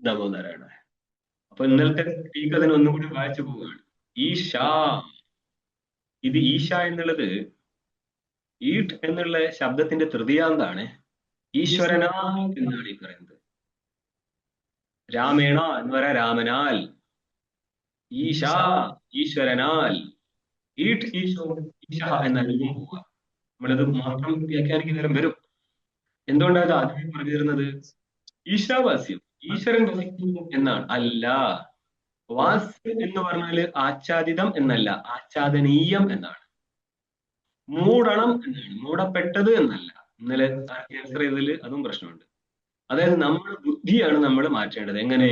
ദമോദരാണ്. അപ്പൊ ഇന്നലത്തെ ടീക്ക് അതിന് ഒന്നുകൂടി വായിച്ചു പോവുകയാണ്. ഈശ, ഇത് ഈശ എന്നുള്ളത് ഈട്ട് എന്നുള്ള ശബ്ദത്തിന്റെ തൃതീയാന്താണ്. ഈശ്വരനാ എന്നാണ് ഈ പറയുന്നത്. രാമേണ എന്ന് പറയാ രാമനാൽ, ഈശ ഈശ്വരനാൽ, ഈട്ട് ഈശോ ഈശ എന്ന രൂപം പോവുക. നമ്മളിത് മാത്രം വ്യാഖ്യാനിക്കുന്നേരം വരും. എന്തുകൊണ്ടാണ് ഇത് ആദ്യം പറഞ്ഞു തരുന്നത്? ഈശാവാസ്യം, ഈശ്വരൻ വസിക്കുന്നു എന്നാണ്. അല്ല, വാസ്യം എന്ന് പറഞ്ഞാല് ആച്ഛാദിതം എന്നല്ല, ആച്ഛാദനീയം എന്നാണ്. മൂടണം എന്നാണ്, മൂടപ്പെട്ടത് എന്നല്ല. ഇന്നലെ ആൻസർ ചെയ്തതിൽ അതും പ്രശ്നമുണ്ട്. അതായത് നമ്മുടെ ബുദ്ധിയാണ് നമ്മൾ മാറ്റേണ്ടത്. എങ്ങനെ?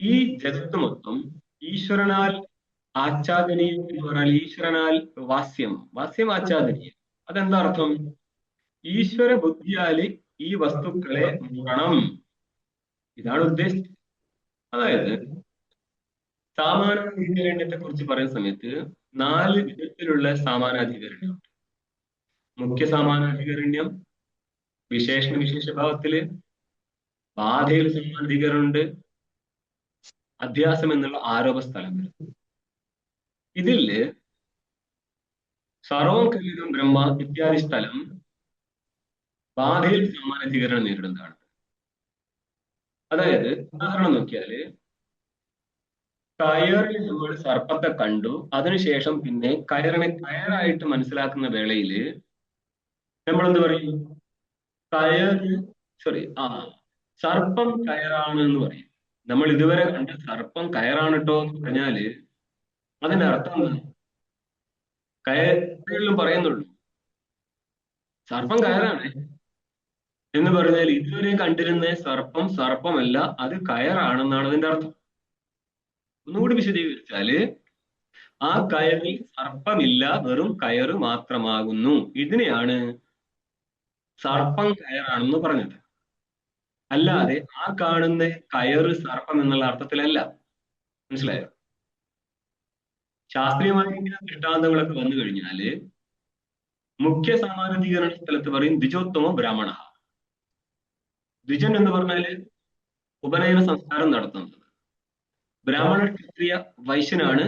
ഈ ജഗത്ത് മൊത്തം ഈശ്വരനാൽ ആച്ഛാദനീയം എന്ന് പറഞ്ഞാൽ ഈശ്വരനാൽ വാസ്യം ആച്ഛാദനീയം. അതെന്താ അർത്ഥം? ഈശ്വര ബുദ്ധിയാല് ഈ വസ്തുക്കളെ മൂടണം, ഇതാണ് ഉദ്ദേശിച്ചത്. അതായത് സാമാനാധികരണ്യത്തെ കുറിച്ച് പറയുന്ന സമയത്ത് 4 വിധത്തിലുള്ള സാമാനാധികരണ്യം. മുഖ്യ സാമാനാധികരണ്യം, വിശേഷണ വിശേഷഭാവത്തില്, ബാധയിൽ സാമാനാധികരണമുണ്ട്, അധ്യാസം എന്നുള്ള ആരോപ സ്ഥലം വരും. ഇതില് സർവം കല്ലിതും ബ്രഹ്മ ഇത്യാദി സ്ഥലം ബാധയിൽ സാമാനാധികരണം നേരിടുന്നതാണ്. അതായത് ഉദാഹരണം നോക്കിയാല്, കയറിൽ നമ്മൾ സർപ്പത്തെ കണ്ടു, അതിനുശേഷം പിന്നെ കയറിനെ കയറായിട്ട് മനസ്സിലാക്കുന്ന വേളയില് നമ്മൾ എന്ത് പറയും? സർപ്പം കയറാണ് എന്ന് പറയും. നമ്മൾ ഇതുവരെ കണ്ട സർപ്പം കയറാണ് കേട്ടോ എന്ന് പറഞ്ഞാല് അതിന്റെ അർത്ഥം എന്താണ്? കയറിലും പറയുന്നുള്ളൂ സർപ്പം കയറാണ് എന്ന് പറഞ്ഞാൽ ഇതുവരെ കണ്ടിരുന്ന സർപ്പം സർപ്പമല്ല, അത് കയറാണെന്നാണ് അതിന്റെ അർത്ഥം. ഒന്നുകൂടി വിശദീകരിച്ചാല്, ആ കയറിൽ സർപ്പമില്ല, വെറും കയറ് മാത്രമാകുന്നു. ഇതിനെയാണ് സർപ്പം കയറാണെന്ന് പറഞ്ഞത്. അല്ലാതെ ആ കാണുന്ന കയറ് സർപ്പം എന്നുള്ള അർത്ഥത്തിലല്ല. മനസ്സിലായോ? ശാസ്ത്രീയമായിരിക്കുന്ന ദൃഷ്ടാന്തങ്ങളൊക്കെ വന്നു കഴിഞ്ഞാല് മുഖ്യ സാമാനാധികരണ സ്ഥലത്ത് പറയും ദ്വിജോത്തമ ബ്രാഹ്മണ. ദ്വിജൻ എന്ന് പറഞ്ഞാല് ഉപനയന സംസ്കാരം നടത്തുന്നത്. ബ്രാഹ്മണ ക്ഷത്രിയ വൈശ്യനാണ്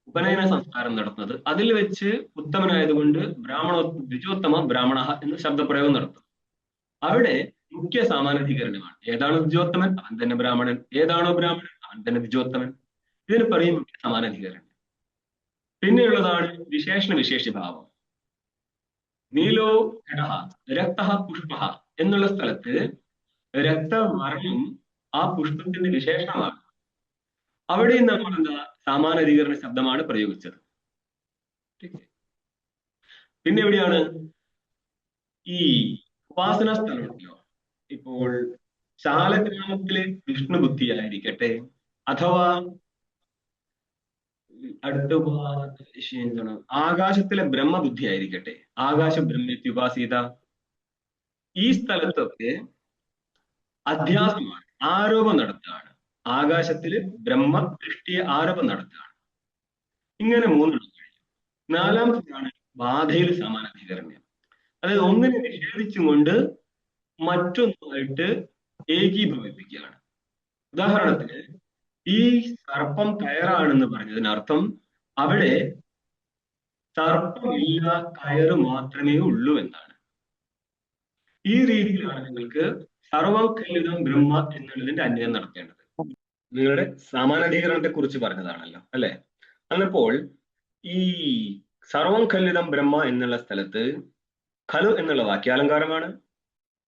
ഉപനയന സംസ്കാരം നടത്തുന്നത്. അതിൽ വെച്ച് ഉത്തമനായതുകൊണ്ട് ദ്വിജോത്തമ ബ്രാഹ്മണ എന്ന് ശബ്ദപ്രയോഗം നടത്തും. അവിടെ മുഖ്യ സാമാനാധികരണമാണ്. ഏതാണോ ദ്വിജോത്തമൻ അവൻ തന്നെ ബ്രാഹ്മണൻ, ഏതാണോ ബ്രാഹ്മണൻ അവൻ തന്നെ ദ്വിജോത്തമൻ. ഇതിന് പറയും മുഖ്യ സമാനാധികരണം. പിന്നെയുള്ളതാണ് വിശേഷണ വിശേഷഭാവം. നീലോ ഘടഃ രക്തഃ പുഷ്പഃ എന്നുള്ള സ്ഥലത്ത് രക്തവർണം ആ പുഷ്പത്തിന്റെ വിശേഷണമാണ്. അവിടെയും നമ്മൾ എന്താ സമാനാധികരണ ശബ്ദമാണ് പ്രയോഗിച്ചത്. പിന്നെ എവിടെയാണ് ഈ ഉപാസനാ സ്ഥലമുണ്ടല്ലോ, ഇപ്പോൾ ശാലഗ്രാമത്തിലെ വിഷ്ണു ബുദ്ധിയായിരിക്കട്ടെ, അഥവാ അടുത്ത എന്താണ് ആകാശത്തിലെ ബ്രഹ്മബുദ്ധി ആയിരിക്കട്ടെ, ആകാശ ബ്രഹ്മത്യുപാസീത, ഈ സ്ഥലത്തൊക്കെ അധ്യാസമാണ്, ആരോപം നടത്തുകയാണ്. ആകാശത്തില് ബ്രഹ്മ ദൃഷ്ടിയെ ആരോപം നടത്തുകയാണ്. ഇങ്ങനെ 3 കഴിഞ്ഞു. 4-ാമത്തേതാണ് ബാധയിൽ സമാനാധികരണം. അതായത് ഒന്നിനെ നിഷേധിച്ചും കൊണ്ട് മറ്റൊന്നുമായിട്ട് ഏകീഭവിപ്പിക്കുകയാണ്. ഉദാഹരണത്തിന് ഈ സർപ്പം കയറാണെന്ന് പറഞ്ഞതിനർത്ഥം അവിടെ സർപ്പമില്ല, കയറ് മാത്രമേ ഉള്ളൂ എന്നാണ്. ഈ രീതിയിലാണ് നിങ്ങൾക്ക് സർവം കല്ലിതം ബ്രഹ്മ എന്നുള്ളതിന്റെ അന്വയം നടത്തേണ്ടത്. നിങ്ങളുടെ സമാനാധികരണത്തെ കുറിച്ച് പറഞ്ഞതാണല്ലോ അല്ലെ? അന്നപ്പോൾ ഈ സർവം കല്ലിതം ബ്രഹ്മ എന്നുള്ള സ്ഥലത്ത് ഖലു എന്നുള്ള വാക്യാലങ്കാരമാണ്.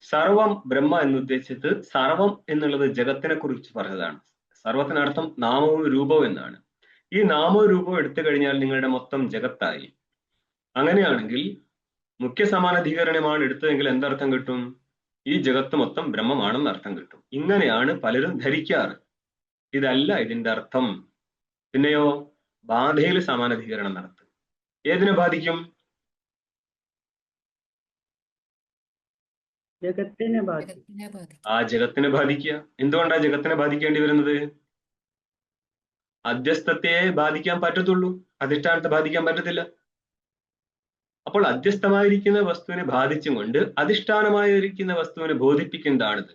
സർവം ബ്രഹ്മ എന്നുദ്ദേശിച്ചത് സർവം എന്നുള്ളത് ജഗത്തിനെ കുറിച്ച് പറഞ്ഞതാണ്. സർവത്തിനർത്ഥം നാമവും രൂപവും എന്നാണ്. ഈ നാമവും രൂപവും എടുത്തു കഴിഞ്ഞാൽ നിങ്ങളുടെ മൊത്തം ജഗത്തായി. അങ്ങനെയാണെങ്കിൽ മുഖ്യ സമാനാധികരണമാണ് എടുത്തതെങ്കിൽ എന്തർത്ഥം കിട്ടും? ഈ ജഗത്ത് മൊത്തം ബ്രഹ്മമാണെന്ന് അർത്ഥം കിട്ടും. ഇങ്ങനെയാണ് പലരും ധരിക്കാറ്. ഇതല്ല ഇതിന്റെ അർത്ഥം. പിന്നെയോ ബാധയിൽ സമാനാധികരണം നടത്തും. ഏതിനെ ബാധിക്കും? ആ ജഗത്തിനെ ബാധിക്കുക. എന്തുകൊണ്ടാ ജഗത്തിനെ ബാധിക്കേണ്ടി വരുന്നത്? അധ്യസ്ഥത്തെ ബാധിക്കാൻ പറ്റത്തുള്ളൂ, അധിഷ്ഠാനത്തെ ബാധിക്കാൻ പറ്റത്തില്ല. അപ്പോൾ അധ്യസ്ഥമായിരിക്കുന്ന വസ്തുവിനെ ബാധിച്ചും കൊണ്ട് അധിഷ്ഠാനമായിരിക്കുന്ന വസ്തുവിനെ ബോധിപ്പിക്കുന്നതാണിത്.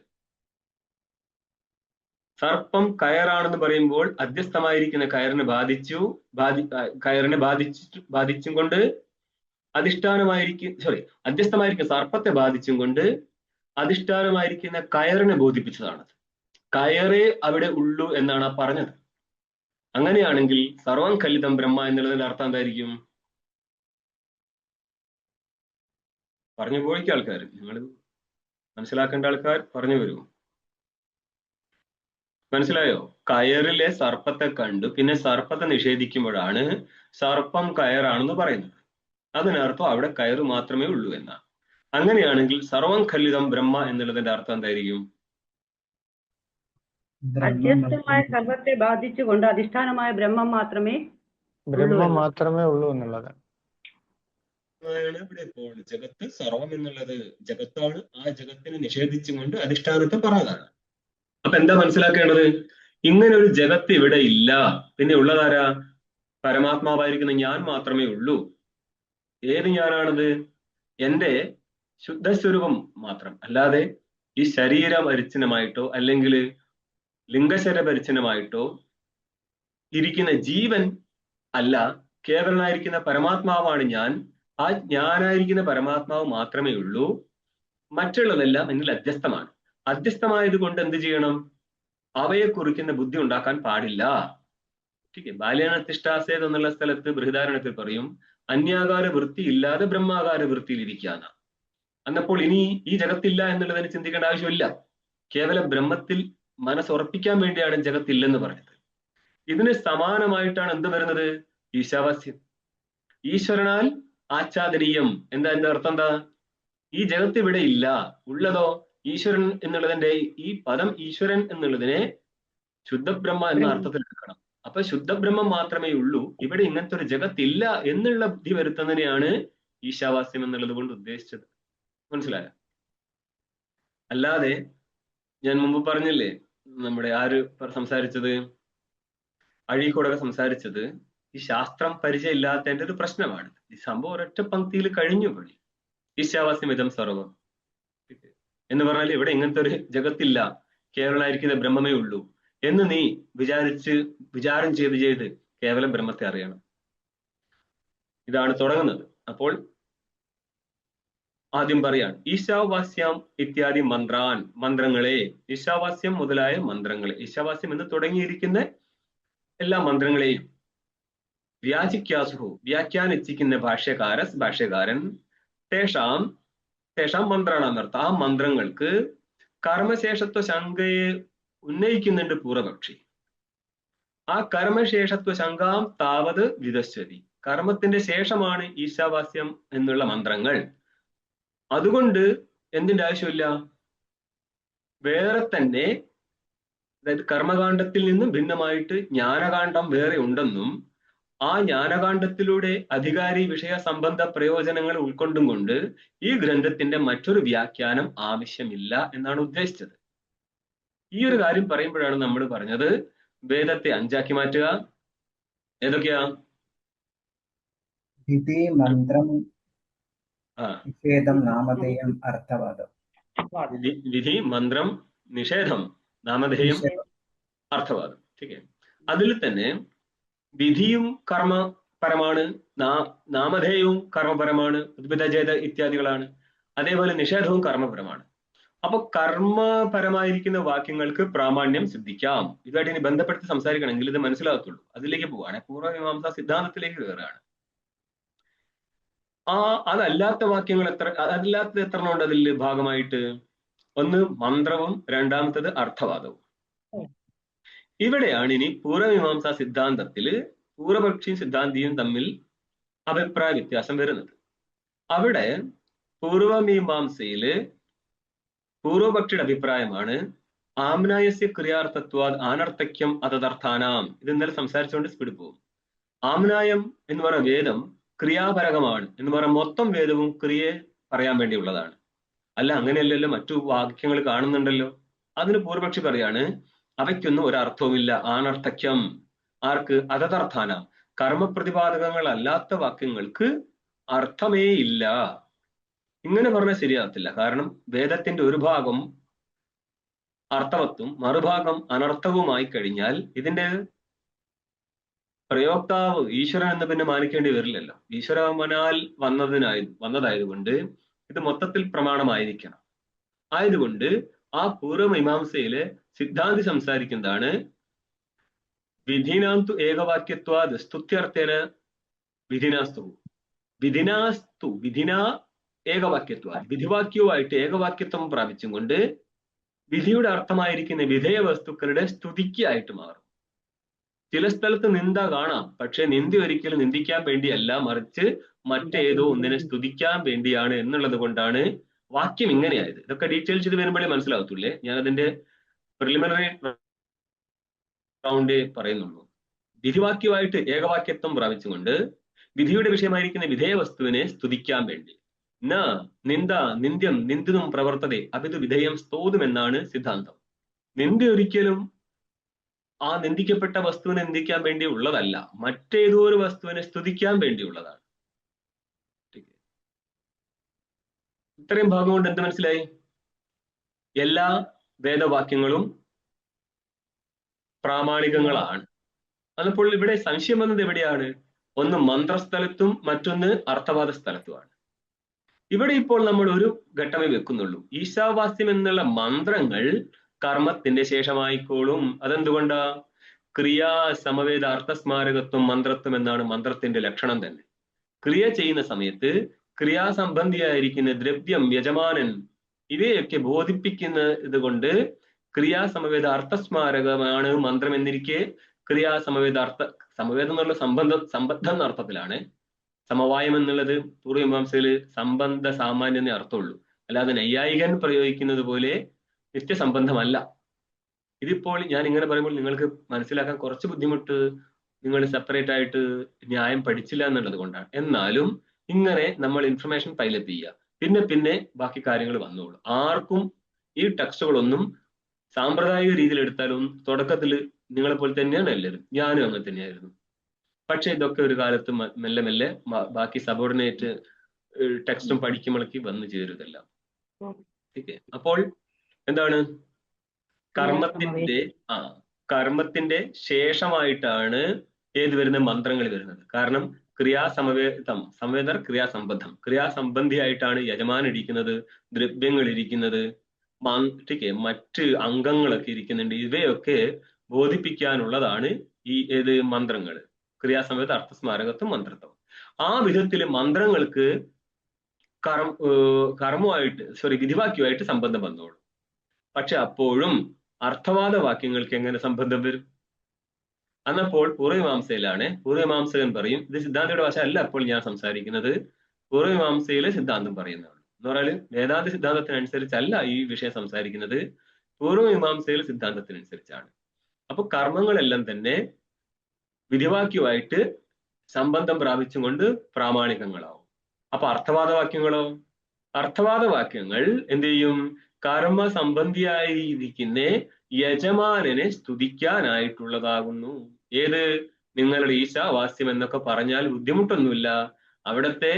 സർപ്പം കയറാണെന്ന് പറയുമ്പോൾ അധ്യസ്ഥമായിരിക്കുന്ന കയറിനെ ബാധിച്ചും കൊണ്ട് അധ്യസ്ഥമായിരിക്കുന്ന സർപ്പത്തെ ബാധിച്ചും കൊണ്ട് അധിഷ്ഠാനമായിരിക്കുന്ന കയറിനെ ബോധിപ്പിച്ചതാണ്. കയറേ അവിടെ ഉള്ളൂ എന്നാണ് ആ പറഞ്ഞത്. അങ്ങനെയാണെങ്കിൽ സർവം കല്ലിതം ബ്രഹ്മ എന്നുള്ളതിന്റെ അർത്ഥം എന്തായിരിക്കും? പറഞ്ഞു പോയിക്ക ആൾക്കാർ, നിങ്ങൾ മനസ്സിലാക്കേണ്ട ആൾക്കാർ പറഞ്ഞു വരൂ. മനസ്സിലായോ? കയറിലെ സർപ്പത്തെ കണ്ടു പിന്നെ സർപ്പത്തെ നിഷേധിക്കുമ്പോഴാണ് സർപ്പം കയറാണെന്ന് പറയുന്നത്. അതിനർത്ഥം അവിടെ കയറ് മാത്രമേ ഉള്ളൂ എന്നാണ്. അങ്ങനെയാണെങ്കിൽ സർവം ഖല്ലിതം ബ്രഹ്മ എന്നുള്ളതിന്റെ അർത്ഥം എന്തായിരിക്കും? അധ്യസ്ഥമായ സർവത്തെ ബാധിച്ചുകൊണ്ട് അധിഷ്ഠാനമായ ബ്രഹ്മം മാത്രമേ ഉള്ളൂ എന്നുള്ളത്. ജഗത്ത് സർവം എന്നുള്ളത് ജഗത്താണ്. ആ ജഗത്തിനെ നിഷേധിച്ചുകൊണ്ട് അധിഷ്ഠാനത്തെ പറഞ്ഞതാണ്. അപ്പൊ എന്താ മനസ്സിലാക്കേണ്ടത്? ഇങ്ങനെ ഒരു ജഗത്ത് ഇവിടെ ഇല്ല. പിന്നെ ഉള്ളതാരാ? പരമാത്മാവായിരിക്കുന്ന ഞാൻ മാത്രമേ ഉള്ളൂ. ഏത് ഞാനാണത്? എന്റെ ശുദ്ധസ്വരൂപം മാത്രം. അല്ലാതെ ഈ ശരീരപരിച്ഛിന്നമായിട്ടോ അല്ലെങ്കിൽ ലിംഗശരീരപരിച്ഛിന്നമായിട്ടോ ഇരിക്കുന്ന ജീവൻ അല്ല. കേവലനായിരിക്കുന്ന പരമാത്മാവാണ് ഞാൻ. ആ ഞാനായിരിക്കുന്ന പരമാത്മാവ് മാത്രമേ ഉള്ളൂ. മറ്റുള്ളതെല്ലാം എന്നിൽ അധ്യസ്ഥമാണ്. അധ്യസ്ഥമായത് കൊണ്ട് എന്ത് ചെയ്യണം? അവയെ കുറിക്കുന്ന ബുദ്ധി ഉണ്ടാക്കാൻ പാടില്ല. ബാല്യാനത്തിഷ്ടാസേത് എന്നുള്ള സ്ഥലത്ത് ബൃഹദാരണ്യത്തിൽ പറയും, അന്യാകാര വൃത്തി ഇല്ലാതെ ബ്രഹ്മാകാര വൃത്തിയിൽ ഇരിക്കാന്ന. അന്നപ്പോൾ ഇനി ഈ ജഗത്തില്ല എന്നുള്ളതിന് ചിന്തിക്കേണ്ട ആവശ്യമില്ല. കേവലം ബ്രഹ്മത്തിൽ മനസ്സുറപ്പിക്കാൻ വേണ്ടിയാണ് ജഗത്തില്ലെന്ന് പറഞ്ഞത്. ഇതിന് സമാനമായിട്ടാണ് എന്ത് വരുന്നത്? ഈശാവാസ്യം. ഈശ്വരനാൽ ആച്ഛാദനീയം. എന്താ എന്റെ അർത്ഥം? എന്താ? ഈ ജഗത്ത് ഇവിടെ ഇല്ല. ഉള്ളതോ ഈശ്വരൻ എന്നുള്ളതിന്റെ ഈ പദം ഈശ്വരൻ എന്നുള്ളതിനെ ശുദ്ധബ്രഹ്മ എന്ന അർത്ഥത്തിൽ എടുക്കണം. അപ്പൊ ശുദ്ധബ്രഹ്മം മാത്രമേ ഉള്ളൂ, ഇവിടെ ഇങ്ങനത്തെ ഒരു ജഗത്തില്ല എന്നുള്ള ബുദ്ധി വരുത്തുന്നതിനെയാണ് ഈശാവാസ്യം എന്നുള്ളത് കൊണ്ട് ഉദ്ദേശിച്ചത്. മനസ്സിലായോ? അല്ലാതെ ഞാൻ മുമ്പ് പറഞ്ഞില്ലേ, നമ്മുടെ ആര് സംസാരിച്ചത്, അഴീക്കോടൊക്കെ സംസാരിച്ചത്, ഈ ശാസ്ത്രം പരിചയം ഇല്ലാത്തതിന്റെ ഒരു പ്രശ്നമാണ്. ഈ സംഭവം ഒരൊറ്റ പങ്ക്തിയിൽ കഴിഞ്ഞു പോയി. ഈശാവാസ്യം ഇതം സർവം എന്ന് പറഞ്ഞാൽ ഇവിടെ ഇങ്ങനത്തെ ഒരു ജഗത്തില്ല, കേവലമായിരിക്കുന്ന ബ്രഹ്മമേ ഉള്ളൂ എന്ന് നീ വിചാരം ചെയ്ത് കേവലം ബ്രഹ്മത്തെ അറിയണം. ഇതാണ് തുടങ്ങുന്നത്. അപ്പോൾ ആദ്യം പറയാണ് ഈശാവാസ്യം ഇത്യാദി മന്ത്രങ്ങളെ, ഈശാവാസ്യം മുതലായ മന്ത്രങ്ങളെ, ഈശാവാസ്യം എന്ന് തുടങ്ങിയിരിക്കുന്ന എല്ലാ മന്ത്രങ്ങളെയും വ്യാഖ്യാനിച്ചിരിക്കുന്ന ഭാഷ്യകാരൻ തേഷാം മന്ത്രാണെന്നർത്ഥം. ആ മന്ത്രങ്ങൾക്ക് കർമ്മശേഷത്വ ശങ്കയെ ഉന്നയിക്കുന്നുണ്ട് പൂർവപക്ഷി. ആ കർമ്മശേഷത്വ ശങ്കാം താവത് വിദശ്യതി. കർമ്മത്തിന്റെ ശേഷമാണ് ഈശാവാസ്യം എന്നുള്ള മന്ത്രങ്ങൾ. അതുകൊണ്ട് എന്തിന്റെ ആവശ്യമില്ല? വേറെ തന്നെ, അതായത് കർമ്മകാണ്ഡത്തിൽ നിന്നും ഭിന്നമായിട്ട് ജ്ഞാനകാന്ഡം വേറെ ഉണ്ടെന്നും ആ ജ്ഞാനകാന്ഡത്തിലൂടെ അധികാരി വിഷയ സംബന്ധ പ്രയോജനങ്ങൾ ഉൾക്കൊണ്ടും കൊണ്ട് ഈ ഗ്രന്ഥത്തിന്റെ മറ്റൊരു വ്യാഖ്യാനം ആവശ്യമില്ല എന്നാണ് ഉദ്ദേശിച്ചത്. ഈ ഒരു കാര്യം പറയുമ്പോഴാണ് നമ്മൾ പറഞ്ഞത് വേദത്തെ 5 ആക്കി മാറ്റുക. ഏതൊക്കെയാ? വിധി, മന്ത്രം, നിഷേധം, നാമധേയം, അർത്ഥവാദം. വിധി, മന്ത്രം, നിഷേധം, നാമധേയം, അർത്ഥവാദം. അതിൽ തന്നെ വിധിയും കർമ്മപരമാണ്, നാമധേയവും കർമ്മപരമാണ്, ഉദ്ഭിദജേത ഇത്യാദികളാണ്. അതേപോലെ നിഷേധവും കർമ്മപരമാണ്. അപ്പൊ കർമ്മപരമായിരിക്കുന്ന വാക്യങ്ങൾക്ക് പ്രാമാണ്യം സിദ്ധിക്കാം. ഇതുമായിട്ട് ഇനി ബന്ധപ്പെടുത്തി സംസാരിക്കണമെങ്കിൽ ഇത് മനസ്സിലാകത്തുള്ളൂ. അതിലേക്ക് പോവാണ്, പൂർവ്വമീമാംസാ സിദ്ധാന്തത്തിലേക്ക് കയറുകയാണ്. അതല്ലാത്ത വാക്യങ്ങൾ അതല്ലാത്തത് എത്ര ഉണ്ട് അതിൽ ഭാഗമായിട്ട്? ഒന്ന് മന്ത്രവും രണ്ടാമത്തത് അർത്ഥവാദവും. ഇവിടെയാണ് ഇനി പൂർവ്വമീമാംസാ സിദ്ധാന്തത്തില് പൂർവപക്ഷിയും സിദ്ധാന്തിയും തമ്മിൽ അഭിപ്രായ വ്യത്യാസം വരുന്നത്. അവിടെ പൂർവമീമാംസയില് പൂർവപക്ഷിയുടെ അഭിപ്രായമാണ് ആമ്നായസ്യ ക്രിയാർത്ഥത്വാദ് ആനർത്ഥക്യം അതദർത്ഥാനാം. ഇത് ഇന്നലെ സംസാരിച്ചുകൊണ്ട് സ്പീഡ് പോകും. ആമ്നായം എന്ന് പറയുന്ന വേദം ക്രിയാപരകമാണ് എന്ന് പറയുന്ന മൊത്തം വേദവും ക്രിയയെ പറയാൻ വേണ്ടിയുള്ളതാണ്. അല്ല, അങ്ങനെയല്ലല്ലോ, മറ്റു വാക്യങ്ങൾ കാണുന്നുണ്ടല്ലോ. അതിന് പൂർവപക്ഷി പറയാണ് അവയ്ക്കൊന്നും ഒരർത്ഥവുമില്ല. ആനർത്ഥക്യം. ആർക്ക്? അതദർത്ഥാന. കർമ്മപ്രതിപാദകങ്ങളല്ലാത്ത വാക്യങ്ങൾക്ക് അർത്ഥമേ ഇല്ല. ഇങ്ങനെ പറഞ്ഞാൽ ശരിയാകത്തില്ല. കാരണം വേദത്തിന്റെ ഒരു ഭാഗം അർത്ഥവത്തും മറുഭാഗം അനർത്ഥവുമായി കഴിഞ്ഞാൽ ഇതിന്റെ പ്രയോക്താവ് ഈശ്വരൻ എന്ന് പിന്നെ മാനിക്കേണ്ടി വരില്ലല്ലോ. ഈശ്വരമനാൽ വന്നതായതുകൊണ്ട് ഇത് മൊത്തത്തിൽ പ്രമാണമായിരിക്കണം. ആയതുകൊണ്ട് ആ പൂർവമീമാംസയിലെ സിദ്ധാന്തി സംസാരിക്കുന്നതാണ് വിധിനാന്തു ഏകവാക്യത്വാത് സ്തുത്യർത്ഥേന വിധിനാസ്തു വിധിനാ ഏകവാക്യത്വാത് വിധിവാക്യവുമായിട്ട് ഏകവാക്യത്വം പ്രാപിച്ചും കൊണ്ട് വിധിയുടെ അർത്ഥമായിരിക്കുന്ന വിധേയ വസ്തുക്കളുടെ സ്തുതിക്കായിട്ട് മാറും. ചില സ്ഥലത്ത് നിന്ദ കാണാം, പക്ഷെ നിന്ദ ഒരിക്കലും നിന്ദിക്കാൻ വേണ്ടിയല്ല, മറിച്ച് മറ്റേതോ ഒന്നിനെ സ്തുതിക്കാൻ വേണ്ടിയാണ് എന്നുള്ളത് കൊണ്ടാണ് വാക്യം ഇങ്ങനെയായത്. ഇതൊക്കെ ഡീറ്റെയിൽസ് ഇത് വരുമ്പോഴേ മനസ്സിലാവത്തുള്ളേ. ഞാൻ അതിന്റെ പ്രിലിമിനറി റൗണ്ട് പറയുന്നുള്ളൂ. വിധിവാക്യമായിട്ട് ഏകവാക്യത്വം പ്രാപിച്ചുകൊണ്ട് വിധിയുടെ വിഷയമായിരിക്കുന്ന വിധേയ വസ്തുവിനെ സ്തുതിക്കാൻ വേണ്ടി. നിന്ദ്യം പ്രവർത്തതേ അപിതു വിധേയം സ്തോതും എന്നാണ് സിദ്ധാന്തം. നിന്ദ ഒരിക്കലും ആ നിന്ദിക്കപ്പെട്ട വസ്തുവിനെ നിന്ദിക്കാൻ വേണ്ടി ഉള്ളതല്ല, മറ്റേതോ ഒരു വസ്തുവിനെ സ്തുതിക്കാൻ വേണ്ടിയുള്ളതാണ്. ഇത്രയും ഭാഗം കൊണ്ട് എന്ത് മനസ്സിലായി? എല്ലാ വേദവാക്യങ്ങളും പ്രാമാണികങ്ങളാണ്. അതപ്പോൾ ഇവിടെ സംശയം വന്നത് എവിടെയാണ്? ഒന്ന് മന്ത്രസ്ഥലത്തും മറ്റൊന്ന് അർത്ഥവാദ സ്ഥലത്തുമാണ്. ഇവിടെ ഇപ്പോൾ നമ്മൾ ഒരു ഘട്ടമേ വെക്കുന്നുള്ളൂ. ഈശാവാസ്യം എന്നുള്ള മന്ത്രങ്ങൾ കർമ്മത്തിന്റെ ശേഷമായിക്കോളും. അതെന്തുകൊണ്ടാ? ക്രിയാ സമവേദ അർത്ഥസ്മാരകത്വം മന്ത്രത്വം എന്നാണ് മന്ത്രത്തിന്റെ ലക്ഷണം തന്നെ. ക്രിയ ചെയ്യുന്ന സമയത്ത് ക്രിയാസംബന്ധിയായിരിക്കുന്ന ദ്രവ്യം, യജമാനൻ, ഇവയൊക്കെ ബോധിപ്പിക്കുന്ന ഇതുകൊണ്ട് ക്രിയാസമവേദ അർത്ഥസ്മാരകമാണ് മന്ത്രം എന്നിരിക്കെ സമവേദം എന്നുള്ള സംബന്ധം എന്ന അർത്ഥത്തിലാണ്. സമവായം എന്നുള്ളത് പൂർവമീമാംസയില് സംബന്ധ സാമാന്യം എന്നേ അർത്ഥമുള്ളൂ, അല്ലാതെ നൈയായികൻ പ്രയോഗിക്കുന്നത് പോലെ നിത്യസംബന്ധമല്ല. ഇതിപ്പോൾ ഞാൻ ഇങ്ങനെ പറയുമ്പോൾ നിങ്ങൾക്ക് മനസ്സിലാക്കാൻ കുറച്ച് ബുദ്ധിമുട്ട്, നിങ്ങൾ സെപ്പറേറ്റ് ആയിട്ട് ന്യായം പഠിച്ചില്ല എന്നുള്ളത് കൊണ്ടാണ്. എന്നാലും ഇങ്ങനെ നമ്മൾ ഇൻഫർമേഷൻ പൈലറ്റ് ചെയ്യുക, പിന്നെ ബാക്കി കാര്യങ്ങൾ വന്നോളൂ. ആർക്കും ഈ ടെക്സ്റ്റുകളൊന്നും സാമ്പ്രദായിക രീതിയിൽ എടുത്താലും തുടക്കത്തിൽ നിങ്ങളെ പോലെ തന്നെയാണ് എല്ലാവരും, ഞാനും അങ്ങനെ തന്നെയായിരുന്നു. പക്ഷെ ഇതൊക്കെ ഒരു കാലത്ത് മെല്ലെ മെല്ലെ ബാക്കി സബോർഡിനേറ്റ് ടെക്സ്റ്റും പഠിക്കുമ്പോഴേക്ക് വന്നു ചേരുതെല്ലാം. അപ്പോൾ എന്താണ്? കർമ്മത്തിന്റെ ശേഷമായിട്ടാണ് ഏത് വരുന്ന മന്ത്രങ്ങൾ വരുന്നത്. കാരണം സംവേദർ ക്രിയാസംബന്ധിയായിട്ടാണ് യജമാൻ ഇരിക്കുന്നത്, ദ്രവ്യങ്ങൾ ഇരിക്കുന്നത്, മറ്റ് അംഗങ്ങളൊക്കെ ഇരിക്കുന്നുണ്ട്. ഇവയൊക്കെ ബോധിപ്പിക്കാനുള്ളതാണ് ഈ ഏത് മന്ത്രങ്ങൾ, ക്രിയാസംവേദ അർത്ഥസ്മാരകത്വം മന്ത്രത്വം. ആ വിധത്തില് മന്ത്രങ്ങൾക്ക് വിധിവാക്യമായിട്ട് സംബന്ധം വന്നോളൂ. പക്ഷെ അപ്പോഴും അർത്ഥവാദ വാക്യങ്ങൾക്ക് എങ്ങനെ സംബന്ധം വരും? അന്നപ്പോൾ പൂർവമീമാംസയിലാണ്. പൂർവമീമാംസകൻ പറയും, ഇത് സിദ്ധാന്തയുടെ ഭാഷ അല്ല അപ്പോൾ ഞാൻ സംസാരിക്കുന്നത്, പൂർവമീമാംസയിലെ സിദ്ധാന്തം പറയുന്നതാണ് എന്ന് പറഞ്ഞാൽ വേദാന്ത സിദ്ധാന്തത്തിനനുസരിച്ചല്ല ഈ വിഷയം സംസാരിക്കുന്നത്, പൂർവമീമാംസയിലെ സിദ്ധാന്തത്തിനനുസരിച്ചാണ്. അപ്പൊ കർമ്മങ്ങളെല്ലാം തന്നെ വിധിവാക്യമായിട്ട് സംബന്ധം പ്രാപിച്ചും കൊണ്ട് പ്രാമാണികങ്ങളാവും. അപ്പൊ അർത്ഥവാദ വാക്യങ്ങളോ? അർത്ഥവാദ വാക്യങ്ങൾ എന്ത് ചെയ്യും? കർമ്മ സംബന്ധിയായിരിക്കുന്ന യജമാനനെ സ്തുതിക്കാനായിട്ടുള്ളതാകുന്നു. ഏത്? നിങ്ങളുടെ ഈശാവാസ്യം എന്നൊക്കെ പറഞ്ഞാൽ ബുദ്ധിമുട്ടൊന്നുമില്ല, അവിടത്തെ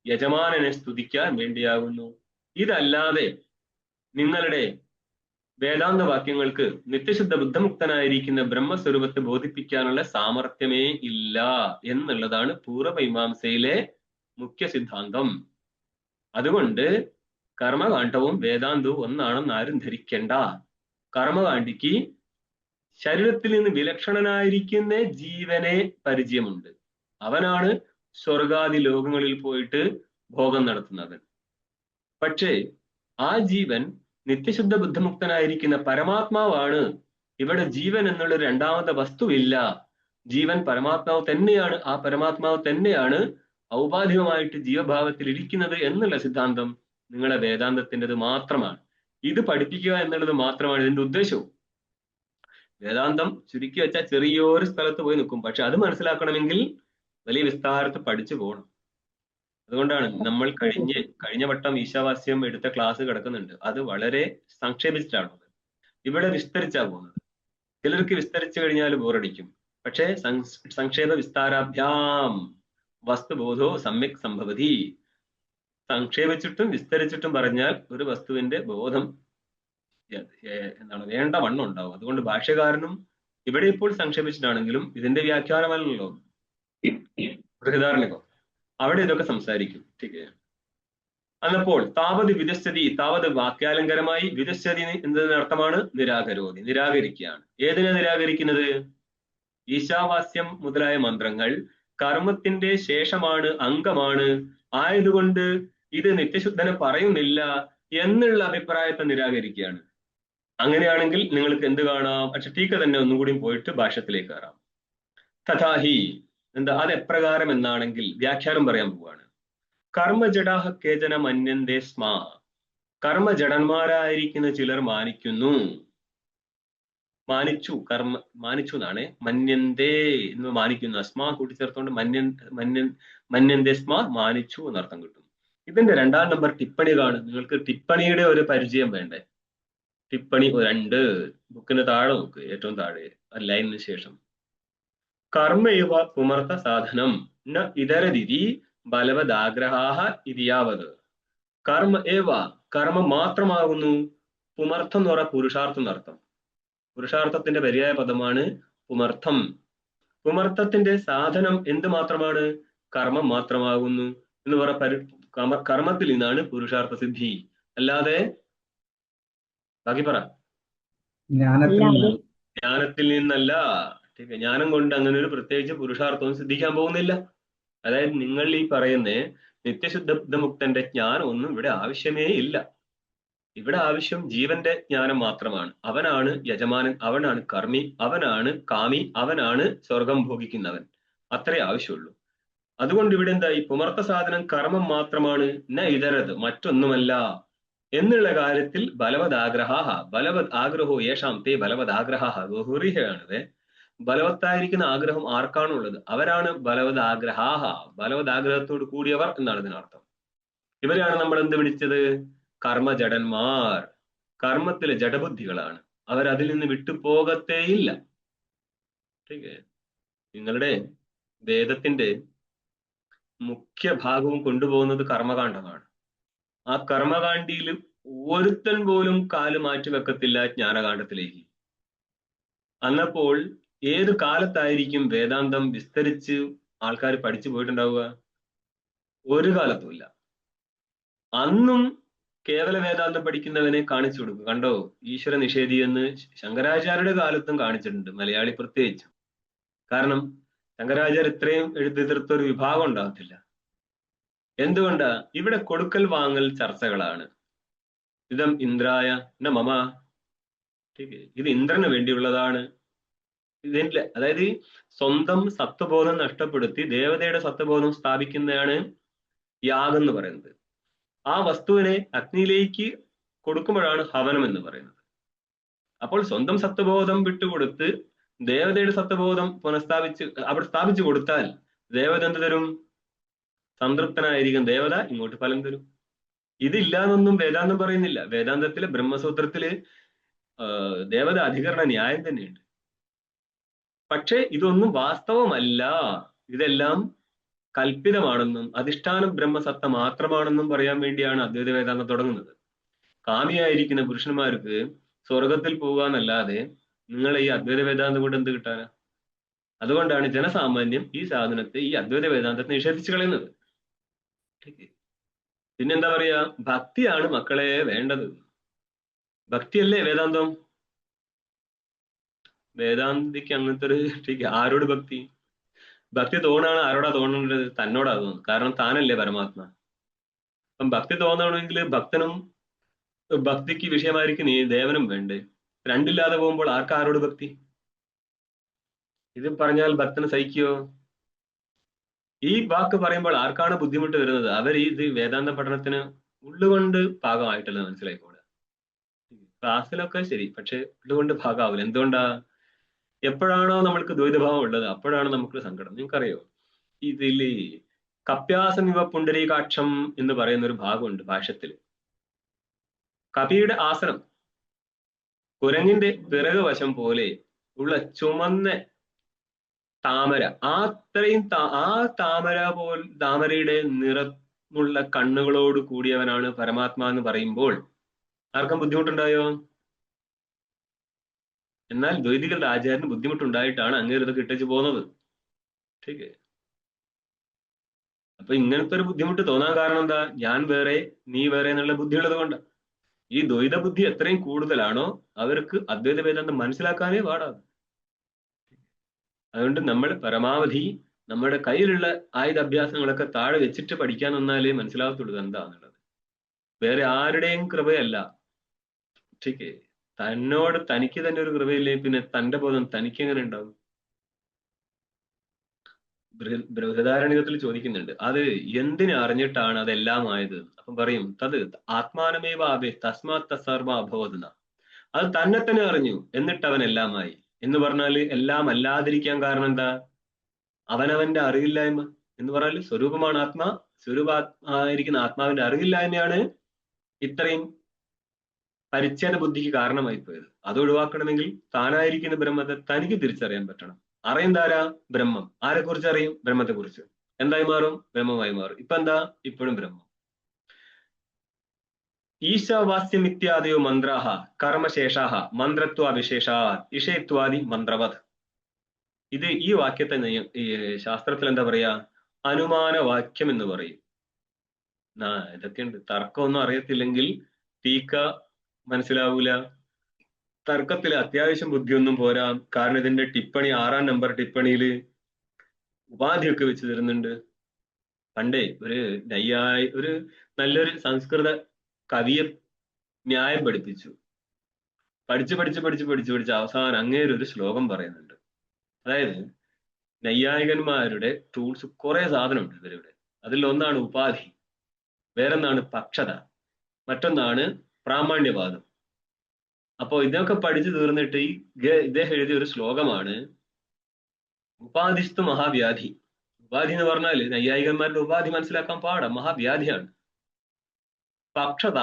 യജമാനനെ സ്തുതിക്കാൻ വേണ്ടിയാകുന്നു. ഇതല്ലാതെ നിങ്ങളുടെ വേദാന്ത വാക്യങ്ങൾക്ക് നിത്യശുദ്ധ ബുദ്ധമുക്തനായിരിക്കുന്ന ബ്രഹ്മസ്വരൂപത്തെ ബോധിപ്പിക്കാനുള്ള സാമർത്ഥ്യമേ ഇല്ല എന്നുള്ളതാണ് പൂർവമീമാംസയിലെ മുഖ്യ സിദ്ധാന്തം. അതുകൊണ്ട് കർമ്മകാണ്ഡവും വേദാന്തവും ഒന്നാണെന്ന് ആരും ധരിക്കണ്ട. കർമ്മകാണ്ഡിക്ക് ശരീരത്തിൽ നിന്ന് വിലക്ഷണനായിരിക്കുന്ന ജീവനെ പരിചയമുണ്ട്. അവനാണ് സ്വർഗാദി ലോകങ്ങളിൽ പോയിട്ട് ഭോഗം നടത്തുന്നത്. പക്ഷേ ആ ജീവൻ നിത്യശുദ്ധ ബുദ്ധമുക്തനായിരിക്കുന്ന പരമാത്മാവാണ്. ഇവിടെ ജീവൻ എന്നുള്ള രണ്ടാമത്തെ വസ്തുവില്ല. ജീവൻ പരമാത്മാവ് തന്നെയാണ്. ആ പരമാത്മാവ് തന്നെയാണ് ഔപാധികമായിട്ട് ജീവഭാവത്തിൽ ഇരിക്കുന്നത് എന്നുള്ള സിദ്ധാന്തം നിങ്ങളെ വേദാന്തത്തിൻ്റെത് മാത്രമാണ്. ഇത് പഠിപ്പിക്കുക എന്നുള്ളത് മാത്രമാണ് ഇതിന്റെ ഉദ്ദേശവും. വേദാന്തം ചുരുക്കി വെച്ചാൽ ചെറിയൊരു സ്ഥലത്ത് പോയി നിൽക്കും, പക്ഷെ അത് മനസ്സിലാക്കണമെങ്കിൽ വലിയ വിസ്താരത്ത് പഠിച്ചു പോകണം. അതുകൊണ്ടാണ് നമ്മൾ കഴിഞ്ഞ വട്ടം ഈശാവാസ്യം എടുത്ത ക്ലാസ് കിടക്കുന്നുണ്ട്. അത് വളരെ സംക്ഷേപിച്ചിട്ടാണ് ഇവിടെ വിസ്തരിച്ചാ പോകുന്നത്. ചിലർക്ക് വിസ്തരിച്ചു കഴിഞ്ഞാൽ ബോറടിക്കും. പക്ഷേ സംക്ഷേപ വിസ്താരാഭ്യാം വസ്തുബോധോ സമ്യക് സംഭവതി. സംക്ഷേപിച്ചിട്ടും വിസ്തരിച്ചിട്ടും പറഞ്ഞാൽ ഒരു വസ്തുവിന്റെ ബോധം എന്താണ് വേണ്ട വണ്ണം ഉണ്ടാവും. അതുകൊണ്ട് ഭാഷ്യകാരനും ഇവിടെ ഇപ്പോൾ സംക്ഷേപിച്ചിട്ടാണെങ്കിലും ഇതിന്റെ വ്യാഖ്യാനമല്ലല്ലോ ബൃഹദാരണ്യകം, അവിടെ ഇതൊക്കെ സംസാരിക്കും. ठीक है. അന്നപ്പോൾ താവത് വിദശ്ചതി, താവത് വാക്യാലങ്കരമായി, വിദശ്ചതി എന്നതിന് അർത്ഥമാണ് നിരാകരോധി, നിരാകരിക്കുകയാണ്. ഏതിനെ നിരാകരിക്കുന്നത്? ഈശാവാസ്യം മുതലായ മന്ത്രങ്ങൾ കർമ്മത്തിന്റെ ശേഷമാണ്, അംഗമാണ്, ആയതുകൊണ്ട് ഇത് നിത്യശുദ്ധനെ പറയുന്നില്ല എന്നുള്ള അഭിപ്രായത്തെ നിരാകരിക്കുകയാണ്. അങ്ങനെയാണെങ്കിൽ നിങ്ങൾക്ക് എന്ത് കാണാം? പക്ഷെ ടീക്ക തന്നെ ഒന്നും കൂടി പോയിട്ട് ഭാഷ്യത്തിലേക്ക് കയറാം. തഥാഹി എന്താ, അത് എപ്രകാരം എന്നാണെങ്കിൽ വ്യാഖ്യാനം പറയാൻ പോവാണ്. കർമ്മജഡാഹ കേചന മന്യന്തേ സ്മാ, കർമ്മജഡന്മാരായിരിക്കുന്ന ചിലർ മാനിക്കുന്നു, മാനിച്ചു, മാനിച്ചു എന്നാണ്, മന്യന്തേ എന്ന് മാനിക്കുന്നു, സ്മാ കൂട്ടിച്ചേർത്തുകൊണ്ട് മന്യന്തേ സ്മാ മാനിച്ചു എന്നർത്ഥം കിട്ടും. ഇതിന്റെ 2-ാം നമ്പർ ടിപ്പണി കാണും. നിങ്ങൾക്ക് ടിപ്പണിയുടെ ഒരു പരിചയം വേണ്ടേ? ടിപ്പണി 2 ബുക്കിന് താഴെ നോക്ക്, ഏറ്റവും താഴെ ലൈനിന് ശേഷം. കർമ്മൈവ പുമർത്ത സാധനം ന ഇതരതിരി ബലവദാഗ്രഹാഹ ഇതിയാവത്. കർമ്മ ഏവ, കർമ്മം മാത്രമാകുന്നു, പുമർത്ഥം എന്ന് പറഞ്ഞാൽ പുരുഷാർത്ഥം എന്നർത്ഥം. പുരുഷാർത്ഥത്തിന്റെ പര്യായ പദമാണ് പുമർത്ഥം. പുമർത്ഥത്തിന്റെ സാധനം എന്ത് മാത്രമാണ്? കർമ്മം മാത്രമാകുന്നു എന്ന് പറഞ്ഞ കർമ്മത്തിൽ നിന്നാണ് പുരുഷാർത്ഥ സിദ്ധി, അല്ലാതെ ബാക്കി പറ, ജ്ഞാനത്തിൽ നിന്നല്ല. ജ്ഞാനം കൊണ്ട് അങ്ങനെ ഒരു പ്രത്യേകിച്ച് പുരുഷാർത്ഥവും സിദ്ധിക്കാൻ പോകുന്നില്ല. അതായത് നിങ്ങൾ ഈ പറയുന്ന നിത്യശുദ്ധമുക്തന്റെ ജ്ഞാനം ഒന്നും ഇവിടെ ആവശ്യമേ ഇല്ല. ഇവിടെ ആവശ്യം ജീവന്റെ ജ്ഞാനം മാത്രമാണ്. അവനാണ് യജമാനൻ, അവനാണ് കർമ്മി, അവനാണ് കാമി, അവനാണ് സ്വർഗം ഭോഗിക്കുന്നവൻ. അത്രേ ആവശ്യമുള്ളൂ. അതുകൊണ്ട് ഇവിടെ എന്തായി? പുമർത്ത സാധനം കർമ്മം മാത്രമാണ്, ന ഇതരത് മറ്റൊന്നുമല്ല എന്നുള്ള കാര്യത്തിൽ ബലവദാഗ്രഹാഹ, ബലവത് ആഗ്രഹോ യേശാം തേ ബലവദാഗ്രഹാഹ, ബഹുറിഹയാണത്. ബലവത്തായിരിക്കുന്ന ആഗ്രഹം ആർക്കാണുള്ളത്? അവരാണ് ബലവദാഗ്രഹാഹ, ബലവദാഗ്രഹത്തോട് കൂടിയവർ എന്നാണ് ഇതിനർത്ഥം. ഇവരെയാണ് നമ്മൾ എന്ത് വിളിച്ചത്? കർമ്മജഡന്മാർ. കർമ്മത്തിലെ ജഡബുദ്ധികളാണ്. അവരതിൽ നിന്ന് വിട്ടുപോകത്തേയില്ല. നിങ്ങളുടെ വേദത്തിന്റെ മുഖ്യ ഭാഗവും കൊണ്ടുപോകുന്നത് കർമ്മകാണ്ഡമാണ്. ആ കർമ്മകാണ്ഡിയിൽ ഒരുത്തൻ പോലും കാല് മാറ്റി വെക്കത്തില്ല ജ്ഞാനകാണ്ഡത്തിലേക്ക്. അന്നപ്പോൾ ഏത് കാലത്തായിരിക്കും വേദാന്തം വിസ്തരിച്ച് ആൾക്കാർ പഠിച്ചു പോയിട്ടുണ്ടാവുക? ഒരു കാലത്തുമില്ല. അന്നും കേവല വേദാന്തം പഠിക്കുന്നവനെ കാണിച്ചു കൊടുക്കും. കണ്ടോ, ഈശ്വര നിഷേധി എന്ന് ശങ്കരാചാര്യരുടെ കാലത്തും കാണിച്ചിട്ടുണ്ട്, മലയാളി പ്രത്യേകിച്ചും. കാരണം ശങ്കരാചാര്യ ഇത്രയും എഴുതിത്തീർത്ത ഒരു വിഭാഗം ഉണ്ടാകത്തില്ല. എന്തുകൊണ്ടാ? ഇവിടെ കൊടുക്കൽ വാങ്ങൽ ചർച്ചകളാണ്. ഇതം ഇന്ദ്രായ ന മമ, ഇത് ഇന്ദ്രന് വേണ്ടിയുള്ളതാണ്. ഇതിന്റെ അതായത് സ്വന്തം സത്വബോധം നഷ്ടപ്പെടുത്തി ദേവതയുടെ സത്വബോധം സ്ഥാപിക്കുന്നതാണ് യാഗം എന്ന് പറയുന്നത്. ആ വസ്തുവിനെ അഗ്നിയിലേക്ക് കൊടുക്കുമ്പോഴാണ് ഹവനം എന്ന് പറയുന്നത്. അപ്പോൾ സ്വന്തം സത്വബോധം വിട്ടുകൊടുത്ത് ദേവതയുടെ സത്വബോധം പുനഃസ്ഥാപിച്ച് അവിടെ സ്ഥാപിച്ചു കൊടുത്താൽ ദേവത എന്ത് തരും? സംതൃപ്തനായിരിക്കും ദേവത, ഇങ്ങോട്ട് ഫലം തരും. ഇതില്ലാന്നൊന്നും വേദാന്തം പറയുന്നില്ല. വേദാന്തത്തിലെ ബ്രഹ്മസൂത്രത്തില് ദേവത അധികരണ ന്യായം തന്നെയുണ്ട്. പക്ഷെ ഇതൊന്നും വാസ്തവമല്ല, ഇതെല്ലാം കൽപ്പിതമാണെന്നും അധിഷ്ഠാനം ബ്രഹ്മസത്ത മാത്രമാണെന്നും പറയാൻ വേണ്ടിയാണ് അദ്വൈത വേദാന്തം തുടങ്ങുന്നത്. കാമിയായിരിക്കുന്ന പുരുഷന്മാർക്ക് സ്വർഗത്തിൽ പോകാന്നല്ലാതെ നിങ്ങളെ ഈ അദ്വൈത വേദാന്തം കൊണ്ട് എന്ത് കിട്ടാനാ? അതുകൊണ്ടാണ് ജനസാമാന്യം ഈ സാധനത്തെ, ഈ അദ്വൈത വേദാന്തത്തെ നിഷേധിച്ചു കളയുന്നത്. പിന്നെന്താ പറയാ? ഭക്തിയാണ് മക്കളെ വേണ്ടത്. ഭക്തിയല്ലേ വേദാന്തം? വേദാന്തിക്ക് അങ്ങനത്തെ ഒരു ആരോട് ഭക്തി? ഭക്തി തോന്നാണ് ആരോടാ തോന്നേണ്ടത്? തന്നോടാ തോന്നുന്നത്. കാരണം താനല്ലേ പരമാത്മ. അപ്പം ഭക്തി തോന്നണമെങ്കിൽ ഭക്തനും ഭക്തിക്ക് വിഷയമായിരിക്കും ഈ ദേവനും വേണ്ടേ. രണ്ടില്ലാതെ പോകുമ്പോൾ ആരോട് ഭക്തി? ഇത് പറഞ്ഞാൽ ഭക്തന് സഹിക്കോ? ഈ വാക്ക് പറയുമ്പോൾ ആർക്കാണ് ബുദ്ധിമുട്ട് വരുന്നത്? അവർ ഇത് വേദാന്ത പഠനത്തിന് ഉള്ളുകൊണ്ട് ഭാഗമായിട്ടല്ല മനസ്സിലായിക്കോളുക. ക്ലാസ്സിലൊക്കെ ശരി, പക്ഷെ ഉള്ളുകൊണ്ട് ഭാഗമാവില്ല. എന്തുകൊണ്ടാ? എപ്പോഴാണോ നമ്മൾക്ക് ദ്വൈതഭാവം ഉള്ളത് അപ്പോഴാണ് നമുക്ക് സങ്കടം. നിങ്ങൾക്കറിയോ, ഇതില് കപ്യാസമിവ പുണ്ടരീകാക്ഷം എന്ന് പറയുന്ന ഒരു ഭാഗമുണ്ട് ഭാഷ്യത്തില്. കപിയുടെ ആസനം കുരങ്ങിന്റെ പിറകു വശം പോലെ ഉള്ള ചുമന്ന താമര, ആ താമരയുടെ നിറമുള്ള കണ്ണുകളോട് കൂടിയവനാണ് പരമാത്മാ എന്ന് പറയുമ്പോൾ ആർക്കും ബുദ്ധിമുട്ടുണ്ടായോ? എന്നാൽ ദ്വൈതികളുടെ ആചാര്യന് ബുദ്ധിമുട്ടുണ്ടായിട്ടാണ് അങ്ങേര് ഇതൊക്കെ ഇട്ടേച്ച് പോകുന്നത്. ठीक है. അപ്പൊ ഇങ്ങനത്തെ ഒരു ബുദ്ധിമുട്ട് തോന്നാൻ കാരണം എന്താ? ഞാൻ വേറെ നീ വേറെ എന്നുള്ള ബുദ്ധിയുള്ളത് കൊണ്ടാണ്. ഈ ദ്വൈത ബുദ്ധി എത്രയും കൂടുതലാണോ അവർക്ക് അദ്വൈത വേദാന്തം മനസ്സിലാക്കാനേ പാടാതെ. അതുകൊണ്ട് നമ്മൾ പരമാവധി നമ്മുടെ കയ്യിലുള്ള ആയുധാഭ്യാസങ്ങളൊക്കെ താഴെ വെച്ചിട്ട് പഠിക്കാൻ നിന്നാലേ മനസ്സിലാകത്തുള്ളൂ എന്താന്നുള്ളത്. വേറെ ആരുടെയും കൃപയല്ല. ठीक है. തന്നോട് തനിക്ക് തന്നെ ഒരു കൃപയില്ലേ പിന്നെ തന്റെ ബോധം തനിക്ക് എങ്ങനെ ഉണ്ടാവും? ബൃഹദാരണ്യകത്തിൽ ചോദിക്കുന്നുണ്ട്, അത് എന്തിനെ അറിഞ്ഞിട്ടാണ് അതെല്ലാം ആയത്? അപ്പം പറയും തത് ആത്മാനമേവ ആവേ തസ്മാത് തസർവ അഭവതുന. അത് തന്നെ തന്നെ അറിഞ്ഞു എന്നിട്ട് അവൻ എല്ലാമായി എന്ന് പറഞ്ഞാല് എല്ലാം അല്ലാതിരിക്കാൻ കാരണം എന്താ? അവനവന്റെ അറിവില്ലായ്മ എന്ന് പറഞ്ഞാൽ സ്വരൂപമാണ് ആത്മാ. സ്വരൂപാത്മായിരിക്കുന്ന ആത്മാവിന്റെ അറിവില്ലായ്മയാണ് ഇത്രയും പരിച്ഛേദ ബുദ്ധിക്ക് കാരണമായി പോയത്. അത് ഒഴിവാക്കണമെങ്കിൽ താനായിരിക്കുന്ന ബ്രഹ്മത്തെ തനിക്ക് തിരിച്ചറിയാൻ പറ്റണം. അറിയുന്നതാരാ? ബ്രഹ്മം. ആരെ കുറിച്ച് അറിയും? ബ്രഹ്മത്തെ കുറിച്ച്. എന്തായി മാറും? ബ്രഹ്മമായി മാറും. ഇപ്പൊ എന്താ? ഇപ്പോഴും ബ്രഹ്മം. ഈശാവാസ്യമിത്യാദയോ മന്ത്രാഹ കർമ്മശേഷാഹ മന്ത്രത്വാവിശേഷാ ഇഷയത്വാദി മന്ത്രവത്. ഇത് ഈ വാക്യത്തെ ഈ ശാസ്ത്രത്തിൽ എന്താ പറയാ? അനുമാന വാക്യം എന്ന് പറയും. ഇതൊക്കെ ഉണ്ട്. തർക്കമൊന്നും അറിയത്തില്ലെങ്കിൽ തീക്ക മനസ്സിലാവൂല. തർക്കത്തിൽ അത്യാവശ്യം ബുദ്ധിയൊന്നും പോരാ. കാരണം ഇതിന്റെ ടിപ്പണി 6-ാം നമ്പർ ടിപ്പണിയില് ഉപാധിയൊക്കെ വെച്ച് തരുന്നുണ്ട്. പണ്ടേ ഒരു നല്ലൊരു സംസ്കൃത കവിയെ ന്യായം പഠിപ്പിച്ചു. പഠിച്ച് അവസാനം അങ്ങേരൊരു ശ്ലോകം പറയുന്നുണ്ട്. അതായത് നൈയായികന്മാരുടെ ടൂൾസ് കുറെ സാധനമുണ്ട് ഇവരുടെ. അതിലൊന്നാണ് ഉപാധി, വേറൊന്നാണ് പക്ഷത, മറ്റൊന്നാണ് പ്രാമാണ്യവാദം. അപ്പോ ഇതൊക്കെ പഠിച്ചു തീർന്നിട്ട് ഇദ്ദേഹം എഴുതിയ ഒരു ശ്ലോകമാണ് ഉപാധിസ്തു മഹാവ്യാധി. ഉപാധി എന്ന് പറഞ്ഞാല് നൈയായികന്മാരുടെ ഉപാധി മനസ്സിലാക്കാൻ പാടാം, മഹാവ്യാധിയാണ്. പക്ഷത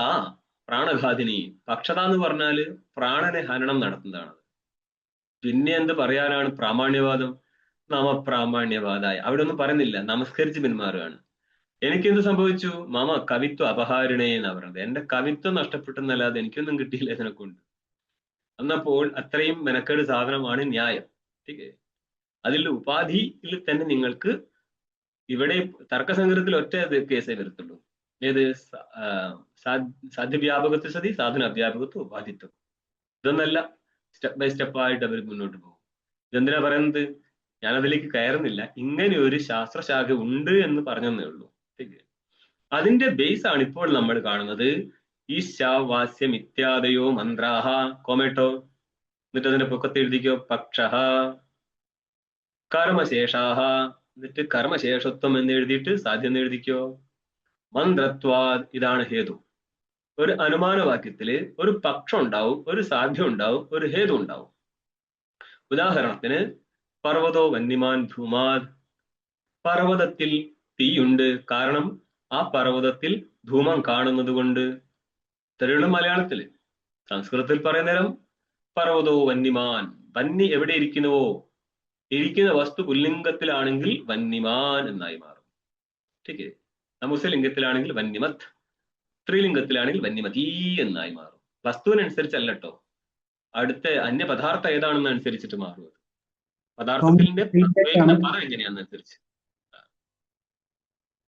പ്രാണഘാതിനി. പക്ഷത എന്ന് പറഞ്ഞാല് പ്രാണനെ ഹനനം നടത്തുന്നതാണ്. പിന്നെ എന്ത് പറയാനാണ് പ്രാമാണ്യവാദം? നമപ്രാമാണ്യവാദായ. അവിടെ ഒന്നും പറയുന്നില്ല, നമസ്കരിച്ച് പിന്മാറുകയാണ്. എനിക്കെന്ത് സംഭവിച്ചു? മമ കവിത്വ അപഹാരിണേ എന്നാ പറയുന്നത്. എന്റെ കവിത്വം നഷ്ടപ്പെട്ടെന്നല്ലാതെ എനിക്കൊന്നും കിട്ടിയില്ല ഇതിനെ കൊണ്ട്. എന്നപ്പോൾ അത്രയും മെനക്കേട് സാധനമാണ് ന്യായം. ठीक അതിൽ ഉപാധിയിൽ തന്നെ നിങ്ങൾക്ക് ഇവിടെ തർക്കസംഗ്രഹത്തിൽ ഒറ്റ കേസേ വരത്തുള്ളൂ. ഏത്? സാധ്യവ്യാപകത്വ സതി, സാധന അവ്യാപകത്വം, ഉപാധിത്വം. ഇതൊന്നല്ല, സ്റ്റെപ്പ് ബൈ സ്റ്റെപ്പ് ആയിട്ട് അവർ മുന്നോട്ട് പോകും. ഇതെന്തിനാ പറയുന്നത്? ഞാൻ അതിലേക്ക് കയറുന്നില്ല. ഇങ്ങനെ ഒരു ശാസ്ത്രശാഖ ഉണ്ട് എന്ന് പറഞ്ഞതേ ഉള്ളൂ. അതിന്റെ ബേസ് ആണ് ഇപ്പോൾ നമ്മൾ കാണുന്നത്. ഈശാവാസ്യം ഇത്യാദയോ മന്ത്രാഹ, കോമേട്ടോ, എന്നിട്ട് അതിന്റെ പൊക്കത്ത് എഴുതിക്കോ പക്ഷ കർമ്മശേഷാഹ, എന്നിട്ട് കർമ്മശേഷത്വം എന്ന് എഴുതിയിട്ട് സാധ്യം എന്ന് എഴുതിക്കോ. മന്ത്രത്വാദ്, ഇതാണ് ഹേതു. ഒരു അനുമാന വാക്യത്തില് ഒരു പക്ഷം ഉണ്ടാവും, ഒരു സാധ്യം ഉണ്ടാവും, ഒരു ഹേതു ഉണ്ടാവും. ഉദാഹരണത്തിന് പർവ്വതോ വന്യമാൻ ധൂമാത്. പർവ്വതത്തിൽ തീയുണ്ട്, കാരണം ആ പർവ്വതത്തിൽ ധൂമം കാണുന്നത് കൊണ്ട്. ഇത്രയുള്ള മലയാളത്തില്. സംസ്കൃതത്തിൽ പറയുന്ന നേരം പർവ്വതോ വന്യമാൻ. വന്നി എവിടെ ഇരിക്കുന്നുവോ, ഇരിക്കുന്ന വസ്തു പുല്ലിംഗത്തിലാണെങ്കിൽ വന്യമാൻ എന്നായി മാറും. ठीक है. നപുംസകലിംഗത്തിലാണെങ്കിൽ വന്യമത്, സ്ത്രീലിംഗത്തിലാണെങ്കിൽ വന്യമതീ എന്നായി മാറും. വസ്തുവിനനുസരിച്ചല്ല കേട്ടോ, അടുത്ത അന്യപദാർത്ഥം ഏതാണെന്ന് അനുസരിച്ചിട്ട് മാറും. പദാർത്ഥത്തിന്റെ ഉപയോഗിക്കുന്ന പദം എങ്ങനെയാണെന്നനുസരിച്ച്.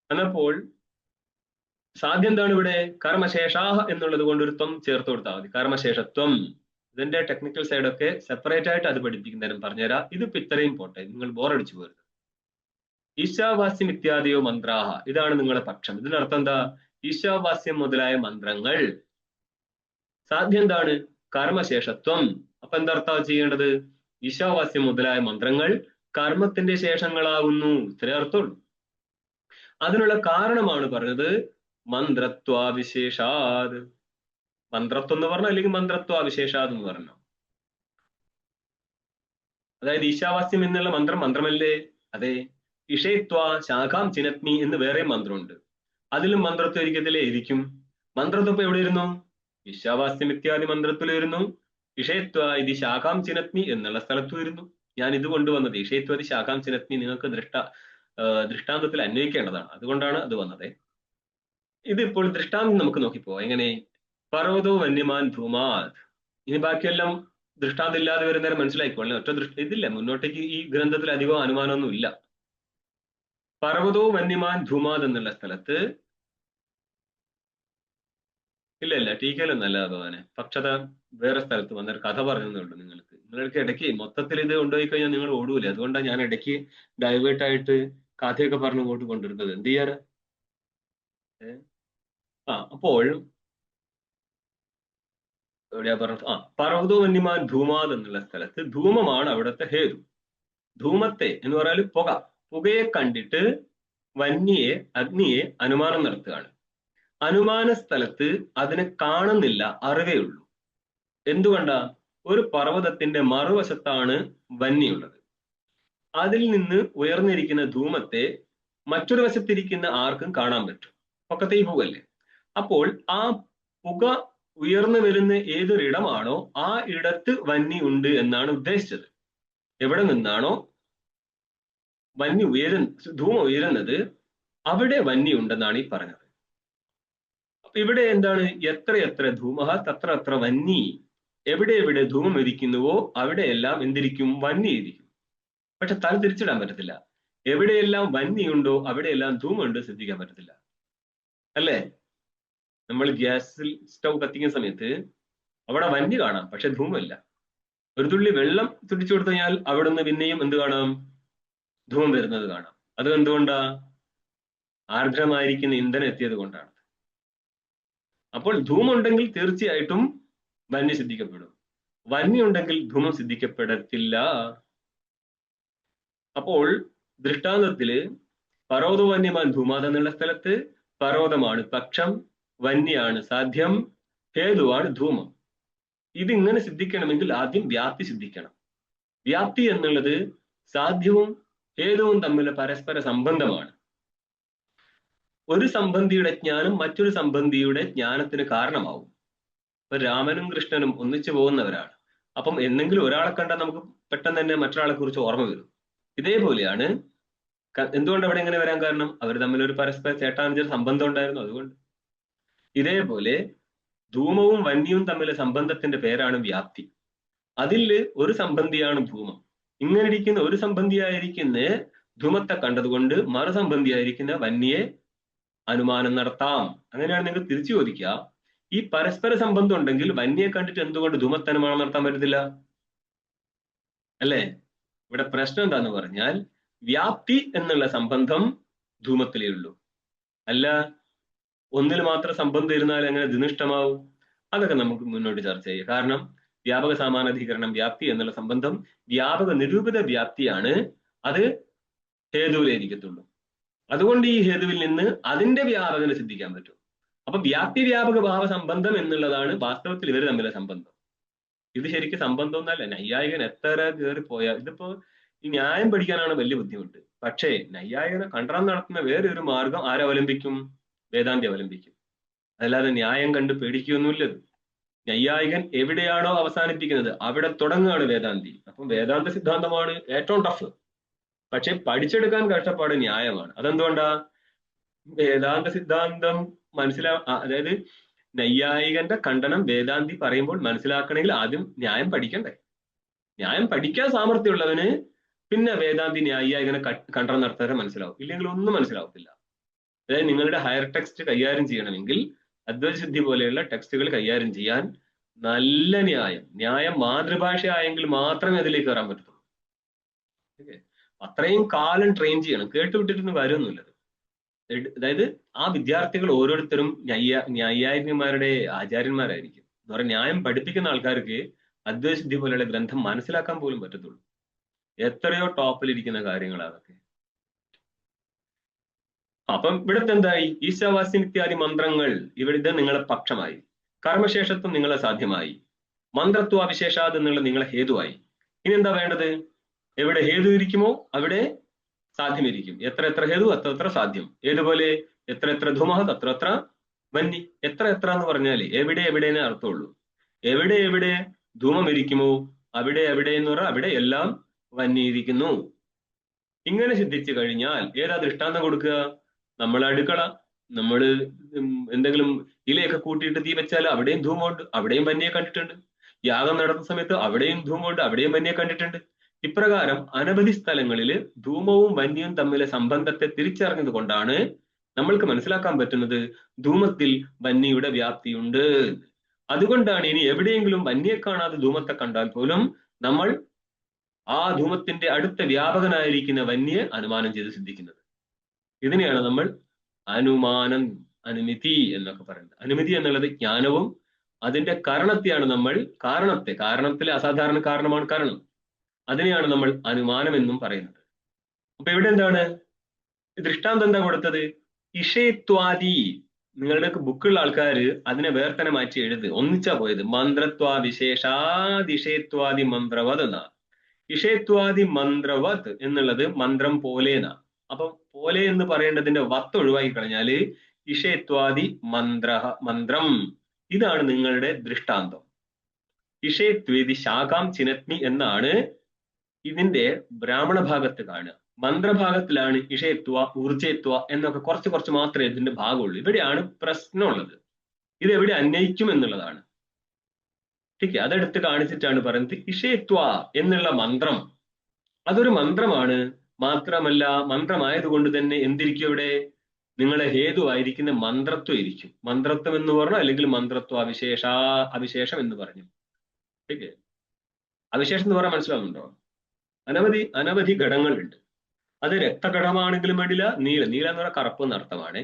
എന്നപ്പോൾ സാധ്യം എന്താണ് ഇവിടെ? കർമ്മശേഷാഹ എന്നുള്ളത് കൊണ്ട് ഒരു ത്വം ചേർത്ത് കൊടുത്താൽ മതി. കർമ്മശേഷത്വം. ഇതിന്റെ ടെക്നിക്കൽ സൈഡൊക്കെ സെപ്പറേറ്റ് ആയിട്ട് അത് പഠിപ്പിക്കുന്നതിനും പറഞ്ഞുതരാം. ഇതിപ്പോ ഇത്രയും പോട്ടെ, നിങ്ങൾ ബോറടിച്ചു പോരുത്. ഈശാവാസ്യം ഇത്യാദിയോ മന്ത്രാഹ, ഇതാണ് നിങ്ങളുടെ പക്ഷം. ഇതിനർത്ഥം എന്താ? ഈശാവാസ്യം മുതലായ മന്ത്രങ്ങൾ. സാധ്യം എന്താണ്? കർമ്മശേഷത്വം. അപ്പൊ എന്തർത്ഥം ചെയ്യേണ്ടത്? ഈശാവാസ്യം മുതലായ മന്ത്രങ്ങൾ കർമ്മത്തിന്റെ ശേഷങ്ങളാകുന്നു. ഇത്രേ അർത്ഥമുള്ളൂ. അതിനുള്ള കാരണമാണ് പറഞ്ഞത് മന്ത്രത്വാവിശേഷാത്. മന്ത്രത്വം എന്ന് പറഞ്ഞോ, അല്ലെങ്കിൽ മന്ത്രത്വാവിശേഷാത് എന്ന് പറഞ്ഞോ. അതായത് ഈശാവാസ്യം എന്നുള്ള മന്ത്രം മന്ത്രമല്ലേ? അതെ. ഇഷയത്വ ശാഖാം ചിനത്മി എന്ന് വേറെ മന്ത്രമുണ്ട്. അതിലും മന്ത്രത്വം ഒരിക്കത്തിലേ ഇരിക്കും. മന്ത്രത്വം ഇപ്പൊ എവിടെ ഇരുന്നു? ഈശാവാസ്യം ഇത്യാദി മന്ത്രത്തിൽ വരുന്നു. ഇഷയത്വ ഇത് ശാഖാം ചിനത്മി എന്നുള്ള സ്ഥലത്തും വരുന്നു. ഞാൻ ഇത് കൊണ്ടുവന്നത് ഇഷയത്വതി ശാഖാം ചിനത്മി നിങ്ങൾക്ക് ദൃഷ്ടാന്തത്തിൽ അന്വയിക്കേണ്ടതാണ്. അതുകൊണ്ടാണ് അത് വന്നത്. ഇതിപ്പോൾ ദൃഷ്ടാന്തം നമുക്ക് നോക്കിപ്പോ. എങ്ങനെ? പർവ്വതോ വന്യമാൻ ധൂമാത്. ഇനി ബാക്കിയെല്ലാം ദൃഷ്ടാന്തം ഇല്ലാതെ വരുന്നേരം മനസ്സിലായിക്കോളെ. ഒറ്റ ഇതില്ല, മുന്നോട്ടേക്ക് ഈ ഗ്രന്ഥത്തിൽ അധികം അനുമാനമൊന്നും ഇല്ല. പർവ്വതോ വന്യമാൻ ധൂമാത് എന്നുള്ള സ്ഥലത്ത് ഇല്ല ടീക്കയിലൊന്നല്ല ഭഗവാനെ, പക്ഷത വേറെ സ്ഥലത്ത് വന്നൊരു കഥ പറഞ്ഞതേ ഉള്ളൂ. നിങ്ങൾക്ക് ഇടയ്ക്ക് മൊത്തത്തിൽ ഇത് കൊണ്ടുപോയി കഴിഞ്ഞാൽ നിങ്ങൾ ഓടൂലേ. അതുകൊണ്ടാണ് ഞാൻ ഇടയ്ക്ക് ഡൈവേർട്ടായിട്ട് കഥയൊക്കെ പറഞ്ഞു ഇങ്ങോട്ട് കൊണ്ടുവരുന്നത്. എന്ത് ചെയ്യാനാ? അപ്പോൾ എവിടെയാ പറഞ്ഞത്? പർവ്വതോ വന്യമാൻ ധൂമാത് എന്നുള്ള സ്ഥലത്ത് ധൂമമാണ് അവിടുത്തെ ഹേതു. ധൂമത്തെ എന്ന് പറഞ്ഞാൽ പുകയെ കണ്ടിട്ട് വന്യയെ അഗ്നിയെ അനുമാനം നടത്തുകയാണ്. അനുമാന സ്ഥലത്ത് അതിനെ കാണുന്നില്ല, അറിവേ ഉള്ളൂ. എന്തുകൊണ്ടാ? ഒരു പർവ്വതത്തിന്റെ മറുവശത്താണ് വന്യയുള്ളത്. അതിൽ നിന്ന് ഉയർന്നിരിക്കുന്ന ധൂമത്തെ മറ്റൊരു വശത്തിരിക്കുന്ന ആർക്കും കാണാൻ പറ്റും. പൊക്കത്തേക്ക് പോകല്ലേ. അപ്പോൾ ആ പുക ഉയർന്നു വരുന്ന ഏതൊരിടമാണോ ആ ഇടത്ത് വന്യ ഉണ്ട് എന്നാണ് ഉദ്ദേശിച്ചത്. എവിടെ നിന്നാണോ ധൂമം ഉയരുന്നത് അവിടെ വന്യ ഉണ്ടെന്നാണ് ഈ പറഞ്ഞത്. അപ്പൊ ഇവിടെ എന്താണ്? എത്ര ധൂമ തത്ര അത്ര വന്നി. എവിടെ എവിടെ ധൂമം ഇരിക്കുന്നുവോ അവിടെയെല്ലാം എന്തിരിക്കും? വന്യ ഇരിക്കും. പക്ഷെ തല തിരിച്ചിടാൻ പറ്റത്തില്ല. എവിടെയെല്ലാം വന്യുണ്ടോ അവിടെയെല്ലാം ധൂമുണ്ട് ശ്രദ്ധിക്കാൻ പറ്റത്തില്ല, അല്ലേ? നമ്മൾ ഗ്യാസിൽ സ്റ്റൗ കത്തിക്കുന്ന സമയത്ത് അവിടെ വന്യ കാണാം, പക്ഷെ ധൂമമില്ല. ഒരു തുള്ളി വെള്ളം തുടിച്ചു കൊടുത്തു കഴിഞ്ഞാൽ അവിടെ നിന്ന് പിന്നെയും എന്ത് കാണാം? ധൂമം വരുന്നത് കാണാം. അത് എന്തുകൊണ്ടാ? ആർദ്രമായിരിക്കുന്ന ഇന്ധനം എത്തിയത് കൊണ്ടാണ്. അപ്പോൾ ധൂമുണ്ടെങ്കിൽ തീർച്ചയായിട്ടും വന്യ സിദ്ധിക്കപ്പെടും. വന്യുണ്ടെങ്കിൽ ധൂമം സിദ്ധിക്കപ്പെടത്തില്ല. അപ്പോൾ ദൃഷ്ടാന്തത്തില് പർവ്വത വന്യമാൻ ധൂമാത് എന്നുള്ള സ്ഥലത്ത് പർവ്വതമാണ് പക്ഷം, വന്യാണ് സാധ്യം, ഹേതുവാണ് ധൂമം. ഇതിങ്ങനെ സിദ്ധിക്കണമെങ്കിൽ ആദ്യം വ്യാപ്തി സിദ്ധിക്കണം. വ്യാപ്തി എന്നുള്ളത് സാധ്യവും ഹേതുവും തമ്മിലുള്ള പരസ്പര സംബന്ധമാണ്. ഒരു സംബന്ധിയുടെ ജ്ഞാനം മറ്റൊരു സംബന്ധിയുടെ ജ്ഞാനത്തിന് കാരണമാവും. ഇപ്പൊ രാമനും കൃഷ്ണനും ഒന്നിച്ചു പോകുന്നവരാണ്. അപ്പം എന്തെങ്കിലും ഒരാളെ കണ്ടാൽ നമുക്ക് പെട്ടെന്ന് തന്നെ മറ്റൊരാളെ കുറിച്ച് ഓർമ്മ വരും. ഇതേപോലെയാണ് എന്തുകൊണ്ട് അവിടെ എങ്ങനെ വരാൻ കാരണം? അവർ തമ്മിലൊരു പരസ്പര ചേട്ടാനുജർ സംബന്ധം ഉണ്ടായിരുന്നു, അതുകൊണ്ട്. ഇതേപോലെ ധൂമവും വന്യവും തമ്മിലെ സംബന്ധത്തിന്റെ പേരാണ് വ്യാപ്തി. അതിൽ ഒരു സംബന്ധിയാണ് ധൂമം. ഇങ്ങനെ ഇരിക്കുന്ന ഒരു സംബന്ധിയായിരിക്കുന്ന ധൂമത്തെ കണ്ടതുകൊണ്ട് മറുസംബന്ധിയായിരിക്കുന്ന വന്യയെ അനുമാനം നടത്താം. അങ്ങനെയാണ് നിങ്ങൾ തിരിച്ചു ചോദിക്കുക, ഈ പരസ്പര സംബന്ധം ഉണ്ടെങ്കിൽ വന്യയെ കണ്ടിട്ട് എന്തുകൊണ്ട് ധൂമത്തെ അനുമാനം നടത്താൻ പറ്റത്തില്ല? അല്ലേ? ഇവിടെ പ്രശ്നം എന്താന്ന് പറഞ്ഞാൽ വ്യാപ്തി എന്നുള്ള സംബന്ധം ധൂമത്തിലേ ഉള്ളൂ. അല്ല ഒന്നിൽ മാത്രം സംബന്ധം ഇരുന്നാൽ എങ്ങനെ ധിനിഷ്ടമാവും? അതൊക്കെ നമുക്ക് മുന്നോട്ട് ചർച്ച ചെയ്യാം. കാരണം വ്യാപക സമാനാധികരണം വ്യാപ്തി എന്നുള്ള സംബന്ധം വ്യാപക നിരൂപിത വ്യാപ്തിയാണ്. അത് ഹേതുവിലേ ഇരിക്കത്തുള്ളൂ. അതുകൊണ്ട് ഈ ഹേതുവിൽ നിന്ന് അതിന്റെ വ്യാപകനെ സിദ്ധിക്കാൻ പറ്റും. അപ്പൊ വ്യാപ്തി വ്യാപക ഭാവ സംബന്ധം എന്നുള്ളതാണ് വാസ്തവത്തിൽ ഇവർ തമ്മിലെ സംബന്ധം. ഇത് ശരിക്കും സംബന്ധം ഒന്നല്ല. നൈയായികൻ എത്ര കയറിപ്പോയാൽ, ഇതിപ്പോ ഈ ന്യായം പഠിക്കാനാണ് വലിയ ബുദ്ധിമുട്ട്. പക്ഷേ നൈയായികനെ കണ്ടറാൻ നടത്തുന്ന വേറെ ഒരു മാർഗം ആരവലംബിക്കും? വേദാന്തി അവലംബിക്കും. അല്ലാതെ ന്യായം കണ്ട് പേടിക്കുകയൊന്നുമില്ലത്. നൈയായികൻ എവിടെയാണോ അവസാനിപ്പിക്കുന്നത് അവിടെ തുടങ്ങുകയാണ് വേദാന്തി. അപ്പം വേദാന്ത സിദ്ധാന്തമാണ് ഏറ്റവും ടഫ്. പക്ഷെ പഠിച്ചെടുക്കാൻ കഷ്ടപ്പാട് ന്യായമാണ്. അതെന്തുകൊണ്ടാ? വേദാന്ത സിദ്ധാന്തം അതായത് നൈയായികന്റെ ഖണ്ഡനം വേദാന്തി പറയുമ്പോൾ മനസ്സിലാക്കണമെങ്കിൽ ആദ്യം ന്യായം പഠിക്കണ്ടേ? ന്യായം പഠിക്കാൻ സാമർഥ്യമുള്ളവന് പിന്നെ വേദാന്തി നൈയായികനെ ഖണ്ഡനം നടത്താൻ മനസ്സിലാവും. ഇല്ലെങ്കിൽ ഒന്നും മനസ്സിലാവത്തില്ല. അതായത് നിങ്ങളുടെ ഹയർ ടെക്സ്റ്റ് കൈകാര്യം ചെയ്യണമെങ്കിൽ അദ്വൈതസിദ്ധി പോലെയുള്ള ടെക്സ്റ്റുകൾ കൈകാര്യം ചെയ്യാൻ നല്ല ന്യായം മാതൃഭാഷ ആയെങ്കിൽ മാത്രമേ അതിലേക്ക് കയറാൻ പറ്റത്തുള്ളൂ. അത്രയും കാലം ട്രെയിൻ ചെയ്യണം. കേട്ടുവിട്ടിട്ടൊന്നും കാര്യമൊന്നുമില്ലത്. അതായത് ആ വിദ്യാർത്ഥികൾ ഓരോരുത്തരും ന്യായികന്മാരുടെ ആചാര്യന്മാരായിരിക്കും. എന്ന് പറഞ്ഞാൽ ന്യായം പഠിപ്പിക്കുന്ന ആൾക്കാർക്ക് അദ്വൈതസിദ്ധി പോലെയുള്ള ഗ്രന്ഥം മനസ്സിലാക്കാൻ പോലും പറ്റത്തുള്ളൂ. എത്രയോ ടോപ്പിലിരിക്കുന്ന കാര്യങ്ങൾ അതൊക്കെ. അപ്പം ഇവിടുത്തെ എന്തായി? ഈശാവാസ്യം ഇത്യാദി മന്ത്രങ്ങൾ ഇവിടുത്തെ നിങ്ങളെ പക്ഷമായി, കർമ്മശേഷത്വം നിങ്ങളെ സാധ്യമായി, മന്ത്രത്വാവിശേഷാത് എന്നുള്ള നിങ്ങളെ ഹേതുവായി. ഇനി എന്താ വേണ്ടത്? എവിടെ ഹേതു ഇരിക്കുമോ അവിടെ സാധ്യമിരിക്കും. എത്ര ഹേതു അത്ര സാധ്യം. ഏതുപോലെ എത്ര ധൂമ തത്ര വന്നി. എത്ര എന്ന് പറഞ്ഞാല് എവിടെ എവിടെയെന്നേ അർത്ഥമുള്ളൂ. എവിടെ ധൂമം ഇരിക്കുമോ അവിടെ എന്ന് പറഞ്ഞാൽ അവിടെ എല്ലാം വന്യിരിക്കുന്നു. ഇങ്ങനെ സിദ്ധിച്ചു കഴിഞ്ഞാൽ ഏതാ ദൃഷ്ടാന്തം കൊടുക്കുക? നമ്മൾ അടുക്കള, നമ്മള് എന്തെങ്കിലും ഇലയൊക്കെ കൂട്ടിയിട്ട് തീ വെച്ചാൽ അവിടെയും ധൂമമുണ്ട്, അവിടെയും വന്യെ കണ്ടിട്ടുണ്ട്. യാഗം നടത്തുന്ന സമയത്ത് അവിടെയും ധൂമമുണ്ട്, അവിടെയും വന്യെ കണ്ടിട്ടുണ്ട്. ഇപ്രകാരം അനവധി സ്ഥലങ്ങളിൽ ധൂമവും വന്യവും തമ്മിലെ സംബന്ധത്തെ തിരിച്ചറിഞ്ഞത് കൊണ്ടാണ് നമ്മൾക്ക് മനസ്സിലാക്കാൻ പറ്റുന്നത് ധൂമത്തിൽ വന്യയുടെ വ്യാപ്തിയുണ്ട്. അതുകൊണ്ടാണ് ഇനി എവിടെയെങ്കിലും വന്യെ കാണാതെ ധൂമത്തെ കണ്ടാൽ പോലും നമ്മൾ ആ ധൂമത്തിന്റെ അടുത്ത വ്യാപകനായിരിക്കുന്ന വന്യെ അനുമാനം ചെയ്ത് സിദ്ധിക്കുന്നത്. ഇതിനെയാണ് നമ്മൾ അനുമാനം, അനുമിതി എന്നൊക്കെ പറയുന്നത്. അനുമിതി എന്നുള്ളത് ജ്ഞാനവും അതിന്റെ കാരണത്തെയാണ് നമ്മൾ കാരണത്തിലെ അസാധാരണ കാരണമാണ് കാരണം, അതിനെയാണ് നമ്മൾ അനുമാനം എന്നും പറയുന്നത്. അപ്പൊ ഇവിടെ എന്താണ് ദൃഷ്ടാന്തം എന്താ കൊടുത്തത്? ഇഷേത്വാദി. നിങ്ങളുടെ ബുക്കുള്ള ആൾക്കാർ അതിനെ വേർത്തനെ മാറ്റി എഴുത്, ഒന്നിച്ചാ പോയത്. മന്ത്രത്വാ വിശേഷാദിഷേത്വാദി മന്ത്രവത് എന്നാ. ഇഷേത്വാദി മന്ത്രവത് എന്നുള്ളത് മന്ത്രം പോലെ എന്നാ. അപ്പൊ പോലെ എന്ന് പറയേണ്ടതിന്റെ വത്ത് ഒഴിവാക്കി കളഞ്ഞാല് ഇഷേത്വാദി മന്ത്രം, ഇതാണ് നിങ്ങളുടെ ദൃഷ്ടാന്തം. ഇഷേത്വേദി ശാഖാം ചിനത്മി എന്നാണ് ഇതിന്റെ ബ്രാഹ്മണ ഭാഗത്ത് കാണുക. മന്ത്രഭാഗത്തിലാണ് ഇഷേത്വ, ഊർജേത്വ എന്നൊക്കെ കുറച്ച് മാത്രമേ ഇതിന്റെ ഭാഗമുള്ളൂ. ഇവിടെയാണ് പ്രശ്നമുള്ളത്. ഇത് എവിടെ അന്വയിക്കും എന്നുള്ളതാണ്. ठीक അതെടുത്ത് കാണിച്ചിട്ടാണ് പറയുന്നത് ഇഷേത്വ എന്നുള്ള മന്ത്രം അതൊരു മന്ത്രമാണ്. മാത്രമല്ല മന്ത്രമായതുകൊണ്ട് തന്നെ എന്തിരിക്കും ഇവിടെ? നിങ്ങളെ ഹേതുവായിരിക്കുന്ന മന്ത്രത്വം ഇരിക്കും. മന്ത്രത്വം എന്ന് പറഞ്ഞു, അല്ലെങ്കിൽ മന്ത്രത്വ അവിശേഷം എന്ന് പറഞ്ഞു. ठीक അവിശേഷം എന്ന് പറയാൻ മനസ്സിലാവുന്നുണ്ടോ? അനവധി ഘടകങ്ങളുണ്ട്. അത് രക്തഘടകമാണെങ്കിലും വേണ്ടില്ല, നീല എന്ന് പറഞ്ഞാൽ കറുപ്പ് എന്നർത്ഥമാണ്.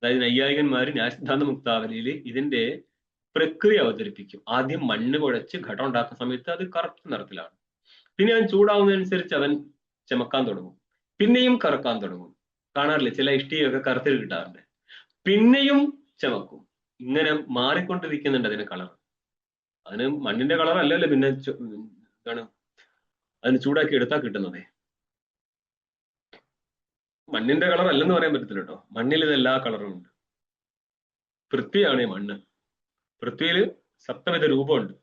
അതായത് നൈയായികന്മാര് ന്യായസിദ്ധാന്ത മുക്താവലിയിൽ ഇതിന്റെ പ്രക്രിയ അവതരിപ്പിക്കും. ആദ്യം മണ്ണ് കുഴച്ച് ഘടം ഉണ്ടാക്കുന്ന സമയത്ത് അത് കറുത്ത നിറത്തിലാണ്. പിന്നെ അവൻ ചൂടാവുന്നതനുസരിച്ച് അവൻ ചമക്കാൻ തുടങ്ങും, പിന്നെയും കറക്കാൻ തുടങ്ങും. കാണാറില്ലേ ചില ഇഷ്ടിയൊക്കെ കറുത്തിൽ കിട്ടാറുണ്ട്, പിന്നെയും ചമക്കും. ഇങ്ങനെ മാറിക്കൊണ്ടിരിക്കുന്നുണ്ട് അതിന് കളർ. അതിന് മണ്ണിന്റെ കളർ അല്ലല്ലോ പിന്നെ എന്താണ് അതിന് ചൂടാക്കി എടുത്താൽ കിട്ടുന്നതേ. മണ്ണിന്റെ കളർ അല്ലെന്ന് പറയാൻ പറ്റത്തില്ല കേട്ടോ. മണ്ണിൽ ഇത് എല്ലാ കളറും ഉണ്ട്. പൃഥ്വിയാണ് ഈ മണ്ണ്. പൃഥ്വിയിൽ സപ്തവിധ രൂപമുണ്ട്.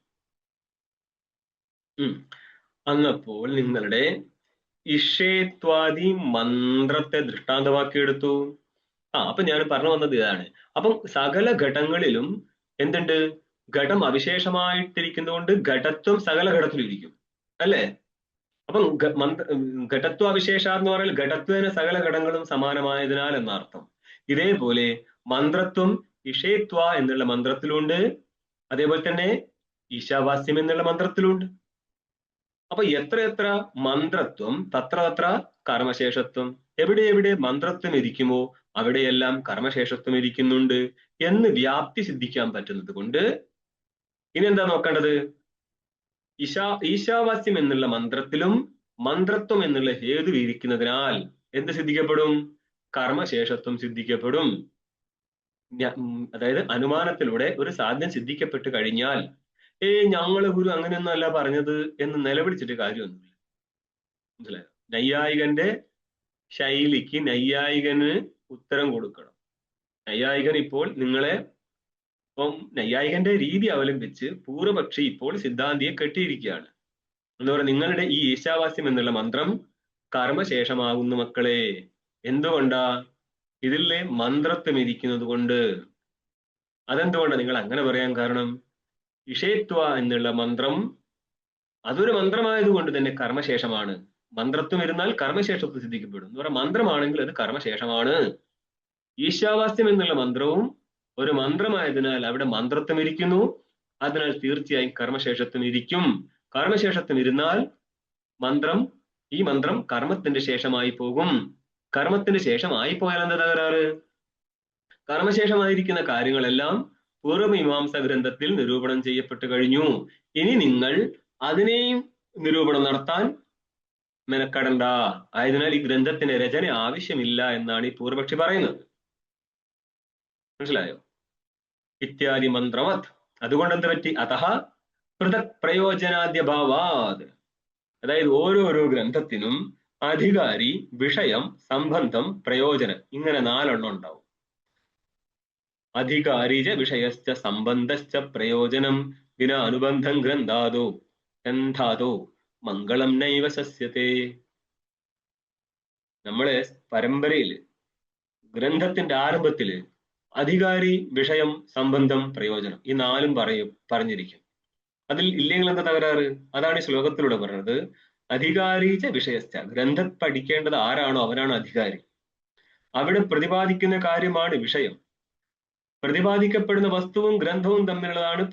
അന്നപ്പോൾ നിങ്ങളുടെ ഇഷേത്വാദി മന്ത്രത്തെ ദൃഷ്ടാന്തമാക്കിയെടുത്തു. അപ്പൊ ഞാൻ പറഞ്ഞു വന്നത് ഇതാണ്. അപ്പം സകല ഘടങ്ങളിലും എന്തുണ്ട്? ഘടം അവിശേഷമായിട്ടിരിക്കുന്നതുകൊണ്ട് ഘടത്വം സകല ഘടത്തിലും ഇരിക്കും അല്ലേ? അപ്പം ഘടത്വ അവിശേഷ എന്ന് പറഞ്ഞാൽ ഘടത്വേന സകല ഘടങ്ങളും സമാനമായതിനാൽ എന്നർത്ഥം. ഇതേപോലെ മന്ത്രത്വം ഇഷേത്വ എന്നുള്ള മന്ത്രത്തിലുണ്ട്, അതേപോലെ തന്നെ ഈശാവാസ്യം എന്നുള്ള മന്ത്രത്തിലുണ്ട്. അപ്പൊ എത്ര മന്ത്രത്വം തത്ര കർമ്മശേഷത്വം. എവിടെ മന്ത്രത്വം ഇരിക്കുമോ അവിടെയെല്ലാം കർമ്മശേഷത്വം ഇരിക്കുന്നുണ്ട് എന്ന് വ്യാപ്തി സിദ്ധിക്കാൻ പറ്റുന്നത് കൊണ്ട് ഇനി എന്താ നോക്കേണ്ടത്? ഈശാവാസ്യം എന്നുള്ള മന്ത്രത്തിലും മന്ത്രത്വം എന്നുള്ള ഹേതു ഇരിക്കുന്നതിനാൽ എന്ത് സിദ്ധിക്കപ്പെടും? കർമ്മശേഷത്വം സിദ്ധിക്കപ്പെടും. അതായത് അനുമാനത്തിലൂടെ ഒരു സാധ്യം സിദ്ധിക്കപ്പെട്ട് കഴിഞ്ഞാൽ ഞങ്ങള് ഗുരു അങ്ങനെയൊന്നും അല്ല പറഞ്ഞത് എന്ന് നിലവിളിച്ചിട്ട് കാര്യമൊന്നുമില്ല. മനസ്സിലായോ? നൈയായികന്റെ ശൈലിക്ക് നൈയായികന് ഉത്തരം കൊടുക്കണം. നൈയായികൻ ഇപ്പോൾ നിങ്ങളെ നൈയായികന്റെ രീതി അവലംബിച്ച് പൂർവപക്ഷി ഇപ്പോൾ സിദ്ധാന്തിയെ കെട്ടിയിരിക്കുകയാണ്. എന്ന് പറയുക നിങ്ങളുടെ ഈ ഈശാവാസ്യം എന്നുള്ള മന്ത്രം കർമ്മശേഷമാകുന്നു മക്കളെ. എന്തുകൊണ്ടാ? ഇതിലെ മന്ത്രത്വം ഇരിക്കുന്നത് കൊണ്ട്. അതെന്തുകൊണ്ടാണ് നിങ്ങൾ അങ്ങനെ പറയാൻ കാരണം? ഇഷേത്വ എന്നുള്ള മന്ത്രം അതൊരു മന്ത്രമായതുകൊണ്ട് തന്നെ കർമ്മശേഷമാണ്. മന്ത്രത്വം ഇരുന്നാൽ കർമ്മശേഷത്വം സിദ്ധിക്കപ്പെടും എന്ന് പറയാം. മന്ത്രമാണെങ്കിൽ അത് കർമ്മശേഷമാണ്. ഈശാവാസ്യം എന്നുള്ള മന്ത്രവും ഒരു മന്ത്രമായതിനാൽ അവിടെ മന്ത്രത്വം ഇരിക്കുന്നു, അതിനാൽ തീർച്ചയായും കർമ്മശേഷത്വം ഇരിക്കും. കർമ്മശേഷത്വം ഇരുന്നാൽ ഈ മന്ത്രം കർമ്മത്തിന്റെ ശേഷമായി പോകും. കർമ്മത്തിന്റെ ശേഷമായി പോയാൽ എന്താ തകരാറ്? കർമ്മശേഷമായിരിക്കുന്ന കാര്യങ്ങളെല്ലാം പൂർവമീമാംസ ഗ്രന്ഥത്തിൽ നിരൂപണം ചെയ്യപ്പെട്ടു കഴിഞ്ഞു. ഇനി നിങ്ങൾ അതിനെയും നിരൂപണം നടത്താൻ മെനക്കെടണ്ട. ആയതിനാൽ ഈ ഗ്രന്ഥത്തിന്റെ രചന ആവശ്യമില്ല എന്നാണ് ഈ പൂർവപക്ഷി പറയുന്നത്. മനസ്സിലായോ? ഇത്യാദി മന്ത്രവത്. അതുകൊണ്ട് എന്ത് പറ്റി? അതഹ പൃഥക് പ്രയോജനാദ്യഭാവാത്. അതായത് ഓരോരോ ഗ്രന്ഥത്തിനും അധികാരി, വിഷയം, സംബന്ധം, പ്രയോജനം, ഇങ്ങനെ 4 എണ്ണം ഉണ്ടാവും. അധികാരിച വിഷയശ്ച സംബന്ധശ്ച പ്രയോജനം വിന അനുബന്ധം ഗ്രന്ഥാദോ മംഗളം നൈവ സസ്യത്തെ. നമ്മളെ പരമ്പരയിൽ ഗ്രന്ഥത്തിന്റെ ആരംഭത്തില് അധികാരി, വിഷയം, സംബന്ധം, പ്രയോജനം ഈ 4 പറഞ്ഞിരിക്കും. അതിൽ ഇല്ലെങ്കിൽ എന്താ തകരാറ്? അതാണ് ഈ ശ്ലോകത്തിലൂടെ പറയുന്നത്. അധികാരീച്ച വിഷയസ്ഥ, ഗ്രന്ഥം പഠിക്കേണ്ടത് ആരാണോ അവനാണ് അധികാരി. അവിടെ പ്രതിപാദിക്കുന്ന കാര്യമാണ് വിഷയം. പ്രതിപാദിക്കപ്പെടുന്ന വസ്തുവും ഗ്രന്ഥവും തമ്മിലുള്ളതാണ്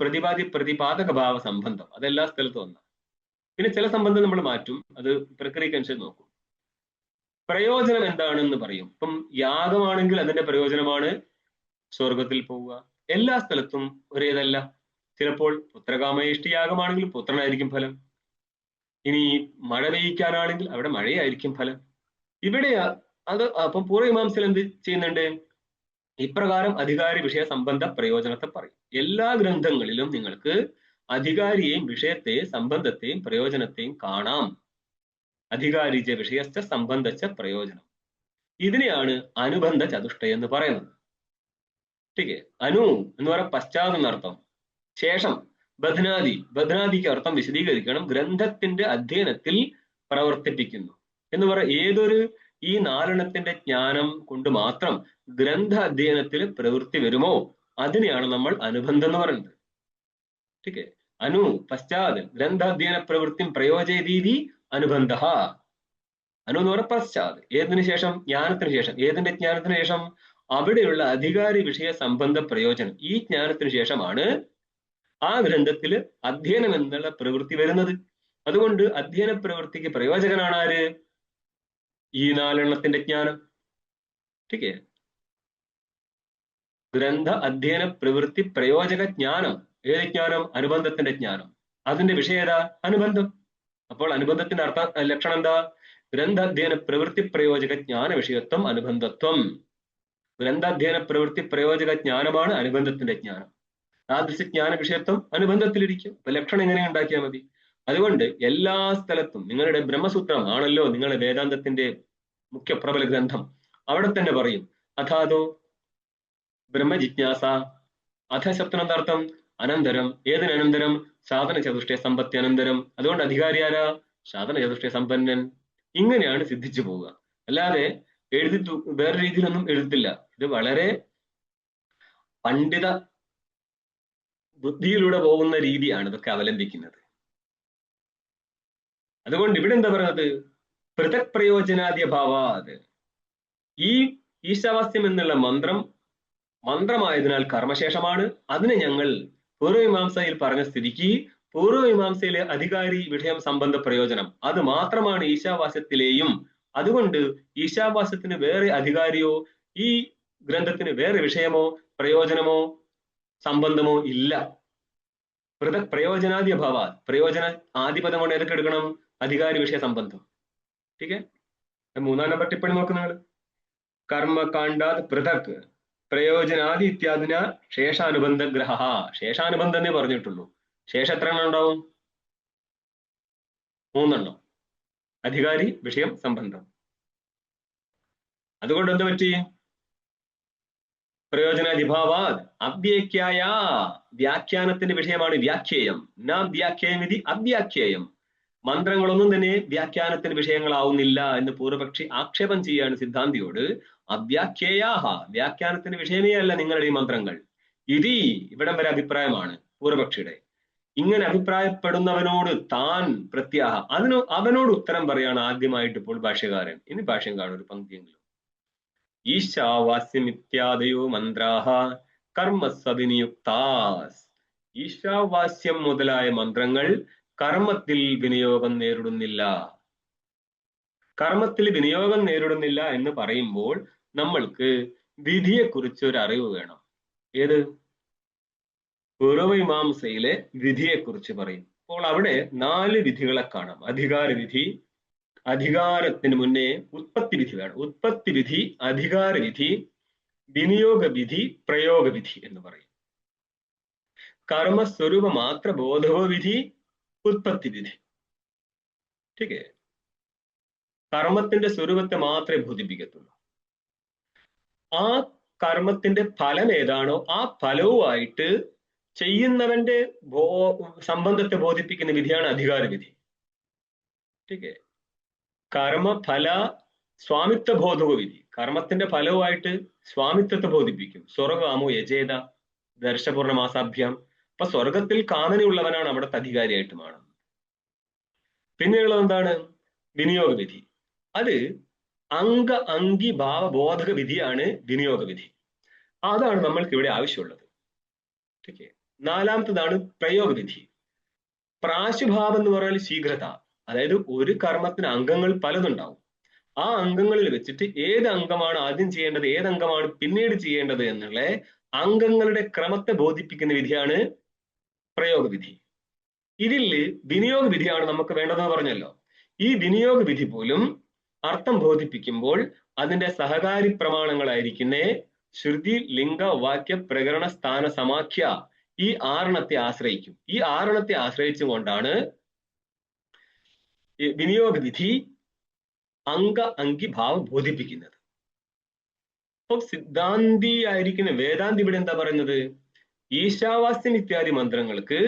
പ്രതിപാദക ഭാവ സംബന്ധം. അതെല്ലാ സ്ഥലത്തും ഒന്നാണ്. പിന്നെ ചില സംബന്ധം നമ്മൾ മാറ്റും, അത് പ്രക്രിയക്കനുസരിച്ച് നോക്കും. പ്രയോജനം എന്താണെന്ന് പറയും. ഇപ്പം യാഗമാണെങ്കിൽ അതിന്റെ പ്രയോജനമാണ് സ്വർഗത്തിൽ പോവുക. എല്ലാ സ്ഥലത്തും ഒരേതല്ല. ചിലപ്പോൾ പുത്രകാമേഷ്ടി യാഗമാണെങ്കിൽ പുത്രനായിരിക്കും ഫലം. ഇനി മഴ പെയ്യിക്കാനാണെങ്കിൽ അവിടെ മഴയായിരിക്കും ഫലം. ഇവിടെ അത് അപ്പം പൂർവമീമാംസയിൽ എന്ത് ചെയ്യുന്നുണ്ട്? ഇപ്രകാരം അധികാരി വിഷയ സംബന്ധ പ്രയോജനത്തെ പറയും. എല്ലാ ഗ്രന്ഥങ്ങളിലും നിങ്ങൾക്ക് അധികാരിയെയും വിഷയത്തെയും സംബന്ധത്തെയും പ്രയോജനത്തെയും കാണാം. അധികാരിച്ച വിഷയസ്ഥ സംബന്ധിച്ച പ്രയോജനം. ഇതിനെയാണ് അനുബന്ധ ചതുഷ്ടയം എന്ന് പറയുന്നത്. ठीक അനു എന്ന് പറയാൻ പശ്ചാത്തലം എന്നർത്ഥം. ശേഷം ബധ്നാദിക്ക് അർത്ഥം വിശദീകരിക്കണം. ഗ്രന്ഥത്തിന്റെ അധ്യയനത്തിൽ പ്രവർത്തിപ്പിക്കുന്നു എന്ന് പറയാം. ഏതൊരു ഈ നാലെണ്ണത്തിന്റെ ജ്ഞാനം കൊണ്ട് മാത്രം ഗ്രന്ഥ അധ്യയനത്തിൽ പ്രവൃത്തി വരുമോ അതിനെയാണ് നമ്മൾ അനുബന്ധം എന്ന് പറയുന്നത്. ठीक അനു പശ്ചാത് ഗ്രന്ഥാധ്യയന പ്രവൃത്തി പ്രയോജയതീതി അനുബന്ധ. അനു എന്ന് പറഞ്ഞ പശ്ചാത്, ഏതിനു ശേഷം? ജ്ഞാനത്തിന് ശേഷം. ഏതിന്റെ ജ്ഞാനത്തിന് ശേഷം? അവിടെയുള്ള അധികാരി വിഷയ സംബന്ധ പ്രയോജനം. ഈ ജ്ഞാനത്തിന് ശേഷമാണ് ആ ഗ്രന്ഥത്തില് അധ്യയനം എന്നുള്ള പ്രവൃത്തി വരുന്നത്. അതുകൊണ്ട് അധ്യയന പ്രവൃത്തിക്ക് പ്രയോജകനാണ് ആര്? ഈ നാലെണ്ണത്തിന്റെ ജ്ഞാനം. ठीक ഗ്രന്ഥ അധ്യയന പ്രവൃത്തി പ്രയോജക ജ്ഞാനം. ഏത് ജ്ഞാനം? അനുബന്ധത്തിന്റെ ജ്ഞാനം. അതിന്റെ വിഷയം ഏതാ? അനുബന്ധം. അപ്പോൾ അനുബന്ധത്തിന്റെ ലക്ഷണം എന്താ? ഗ്രന്ഥാധ്യയന പ്രവൃത്തി പ്രയോജക ജ്ഞാന വിഷയത്വം അനുബന്ധത്വം. ഗ്രന്ഥാധ്യയന പ്രവൃത്തി പ്രയോജക ജ്ഞാനമാണ് അനുബന്ധത്തിന്റെ ജ്ഞാനം. താദൃശ ജ്ഞാന വിഷയത്വം അനുബന്ധത്തിലിരിക്കും. അപ്പൊ ലക്ഷണം എങ്ങനെ ഉണ്ടാക്കിയാൽ മതി? അതുകൊണ്ട് എല്ലാ സ്ഥലത്തും നിങ്ങളുടെ ബ്രഹ്മസൂത്രം ആണല്ലോ നിങ്ങളുടെ വേദാന്തത്തിന്റെ മുഖ്യ പ്രബല ഗ്രന്ഥം. അവിടെ തന്നെ പറയും അഥാതോ ബ്രഹ്മജിജ്ഞാസ. അധശബ്ദം എന്താർത്ഥം? അനന്തരം. ഏതിനനന്തരം? സാധന ചതുഷ്ടയ സമ്പത്തി അനന്തരം. അതുകൊണ്ട് അധികാരി ആരാ? സാധന ചതുഷ്ടയ സമ്പന്നൻ. ഇങ്ങനെയാണ് സിദ്ധിച്ചു പോവുക. അല്ലാതെ വേറെ രീതിയിലൊന്നും എഴുതില്ല. ഇത് വളരെ പണ്ഡിത ബുദ്ധിയിലൂടെ പോകുന്ന രീതിയാണ് ഇതൊക്കെ അവലംബിക്കുന്നത്. അതുകൊണ്ട് ഇവിടെ എന്താ പറയുന്നത്? പൃഥക് പ്രയോജനാദ്യ ഭാവാത്. ഈ ഈശാവാസ്യം എന്നുള്ള മന്ത്രമായതിനാൽ കർമ്മശേഷമാണ്. അതിനെ ഞങ്ങൾ പൂർവമീമാംസയിൽ പറഞ്ഞ സ്ഥിതിക്ക് പൂർവമീമാംസയിലെ അധികാരി വിഷയം സംബന്ധ പ്രയോജനം അത് മാത്രമാണ് ഈശാവാസ്യത്തിലെയും. അതുകൊണ്ട് ഈശാവാസ്യത്തിന് വേറെ അധികാരിയോ ഈ ഗ്രന്ഥത്തിന് വേറെ വിഷയമോ പ്രയോജനമോ സംബന്ധമോ ഇല്ല. പൃഥക് പ്രയോജനാദ്യ ഭാവ. പ്രയോജന ആദിപദം കൊണ്ട് ഏതൊക്കെ എടുക്കണം? അധികാരി വിഷയ സംബന്ധം. ठीक മൂന്നാം നമ്പർ ടിപ്പണി നോക്ക് നിങ്ങൾ. കർമ്മകാണ്ഡാത് പൃഥക് പ്രയോജനാദി ഇത്യാദിന ശേഷാനുബന്ധ ഗ്രഹ. ശേഷാനുബന്ധം എന്നേ പറഞ്ഞിട്ടുള്ളൂ. ശേഷം എത്ര എണ്ണം ഉണ്ടാവും? 3 എണ്ണം. അധികാരി വിഷയം സംബന്ധം. അതുകൊണ്ട് എന്ത് പറ്റി? പ്രയോജനാധിഭാവാത് അവ്യാഖ്യായ. വ്യാഖ്യാനത്തിന്റെ വിഷയമാണ് വ്യാഖ്യേയം. ന വ്യാഖ്യേയം ഇതി അവ്യാഖ്യേയം. മന്ത്രങ്ങളൊന്നും തന്നെ വ്യാഖ്യാനത്തിന് വിഷയങ്ങളാവുന്നില്ല എന്ന് പൂർവപക്ഷി ആക്ഷേപം ചെയ്യാണ് സിദ്ധാന്തിയോട്. അവ്യാഖ്യേയാഹ, വ്യാഖ്യാനത്തിന് വിഷയമേ അല്ല നിങ്ങളുടെ ഈ മന്ത്രങ്ങൾ. ഇതി ഇവിടം വരെ അഭിപ്രായമാണ് പൂർവപക്ഷിയുടെ. ഇങ്ങനെ അഭിപ്രായപ്പെടുന്നവനോട് താൻ പ്രത്യാഹ, അവനോട് ഉത്തരം പറയാണ് ആദ്യമായിട്ട് ഇപ്പോൾ ഭാഷ്യകാരൻ. ഇനി ഭാഷ്യം കാണും ഒരു പങ്ക്തിയെങ്കിലും. ഈശാവാസ്യമിത്യാദയോ മന്ത്രാഹ കർമ്മസ്വവിനിയുക്താസ്. ഈശാവാസ്യം മുതലായ മന്ത്രങ്ങൾ കർമ്മത്തിൽ വിനിയോഗം നേരിടുന്നില്ല. കർമ്മത്തിൽ വിനിയോഗം നേരിടുന്നില്ല എന്ന് പറയുമ്പോൾ നമ്മൾക്ക് വിധിയെക്കുറിച്ച് ഒരു അറിവ് വേണം. ഏത്? പൂർവമീമാംസയിലെ വിധിയെക്കുറിച്ച് പറയും. അപ്പോൾ അവിടെ 4 വിധികളെ കാണാം. അധികാര വിധി, അധികാരത്തിന് മുന്നേ ഉത്പത്തി വിധി വേണം. ഉത്പത്തി വിധി, അധികാര വിധി, വിനിയോഗ വിധി, പ്രയോഗ വിധി എന്ന് പറയും. കർമ്മസ്വരൂപ മാത്ര ബോധവ വിധി, ഉത്പത്തി വിധി. ठीक കർമ്മത്തിന്റെ സ്വരൂപത്തെ മാത്രമേ ബോധിപ്പിക്കത്തുള്ളൂ. ആ കർമ്മത്തിന്റെ ഫലം ഏതാണോ ആ ഫലവുമായിട്ട് ചെയ്യുന്നവന്റെ സംബന്ധത്തെ ബോധിപ്പിക്കുന്ന വിധിയാണ് അധികാര വിധി. ठीक കർമ്മഫല സ്വാമിത്വ ബോധക വിധി. കർമ്മത്തിന്റെ ഫലവുമായിട്ട് സ്വാമിത്വത്തെ ബോധിപ്പിക്കും. സ്വർഗാമോ യജേത ദർശപൂർണമാസാഭ്യം. അപ്പൊ സ്വർഗത്തിൽ കാമനയുള്ളവനാണ് അവിടുത്തെ അധികാരിയായിട്ട് മാറുന്നത്. പിന്നെയുള്ളത് എന്താണ്? വിനിയോഗ വിധി. അത് അംഗി ഭാവ ബോധക വിധിയാണ് വിനിയോഗ വിധി. അതാണ് നമ്മൾക്ക് ഇവിടെ ആവശ്യമുള്ളത്. ഓക്കെ. നാലാമത്തതാണ് പ്രയോഗ വിധി. പ്രാശുഭാവം എന്ന് പറഞ്ഞാൽ ശീഘ്രത. അതായത് ഒരു കർമ്മത്തിന് അംഗങ്ങൾ പലതുണ്ടാവും. ആ അംഗങ്ങളിൽ വെച്ചിട്ട് ഏത് അംഗമാണ് ആദ്യം ചെയ്യേണ്ടത്, ഏത് അംഗമാണ് പിന്നീട് ചെയ്യേണ്ടത് എന്നുള്ള അംഗങ്ങളുടെ ക്രമത്തെ ബോധിപ്പിക്കുന്ന വിധിയാണ് പ്രയോഗ വിധി. ഇതിൽ വിനിയോഗ വിധിയാണ് നമുക്ക് വേണ്ടതെന്ന് പറഞ്ഞല്ലോ. ഈ വിനിയോഗ വിധി പോലും അർത്ഥം ബോധിപ്പിക്കുമ്പോൾ അതിന്റെ സഹകാരി പ്രമാണങ്ങളായിരിക്കുന്ന ശ്രുതി, ലിംഗ, വാക്യ, പ്രകരണ, സ്ഥാന, സമാഖ്യ ഈ ആറെണ്ണത്തെ ആശ്രയിക്കും. ഈ ആറെണ്ണത്തെ ആശ്രയിച്ചുകൊണ്ടാണ് വിനിയോഗ വിധി അംഗി ഭാവം ബോധിപ്പിക്കുന്നത്. അപ്പൊ സിദ്ധാന്തി ആയിരിക്കുന്ന വേദാന്തി ഇവിടെ എന്താ പറയുന്നത്? ഈശാവാസ്യം ഇത്യാദി മന്ത്രങ്ങൾക്ക്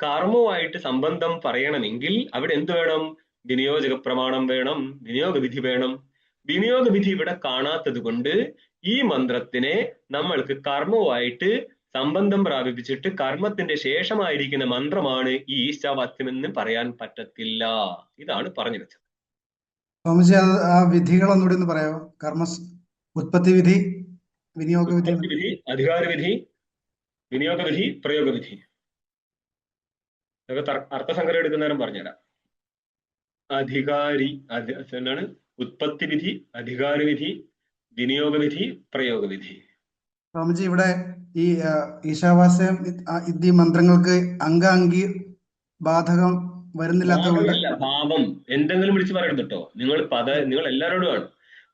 കർമ്മവുമായിട്ട് സംബന്ധം പറയണമെങ്കിൽ അവിടെ എന്ത് വേണം? വിനിയോജക പ്രമാണം വേണം, വിനിയോഗ വിധി വേണം. വിനിയോഗ വിധി ഇവിടെ കാണാത്തത് കൊണ്ട് ഈ മന്ത്രത്തിനെ നമ്മൾക്ക് കർമ്മവുമായിട്ട് സംബന്ധം പ്രാപിപ്പിച്ചിട്ട് കർമ്മത്തിന്റെ ശേഷമായിരിക്കുന്ന മന്ത്രമാണ് ഈ ഈശാവാസ്യം എന്ന് പറയാൻ പറ്റത്തില്ല. ഇതാണ് പറഞ്ഞു വെച്ചത്. സ്വാമിജി, ആ വിധികളൊന്നുകൂടി ഒന്ന് പറയാമോ? ഉത്പത്തി വിധി, വിനിയോഗ വിധി, അധികാര വിധി, വിനിയോഗ വിധി, പ്രയോഗ വിധി. അതൊക്കെ അർത്ഥസങ്കരം എടുക്കുന്നവരും പറഞ്ഞുതരാം. എന്താണ്? ഉത്പത്തി വിധി, അധികാര വിധി, വിനിയോഗ വിധി, പ്രയോഗ വിധി. സ്വാമിജി, ഇവിടെ ഈ ഈശാവാസ്യം ഈ മന്ത്രങ്ങൾക്ക് അംഗി ബാധകം വരുന്നില്ലാത്തതുകൊണ്ട് ഭാവം എന്തെങ്കിലും വിളിച്ച് പറയരുത് കേട്ടോ. നിങ്ങൾ എല്ലാവരോടുമാണ്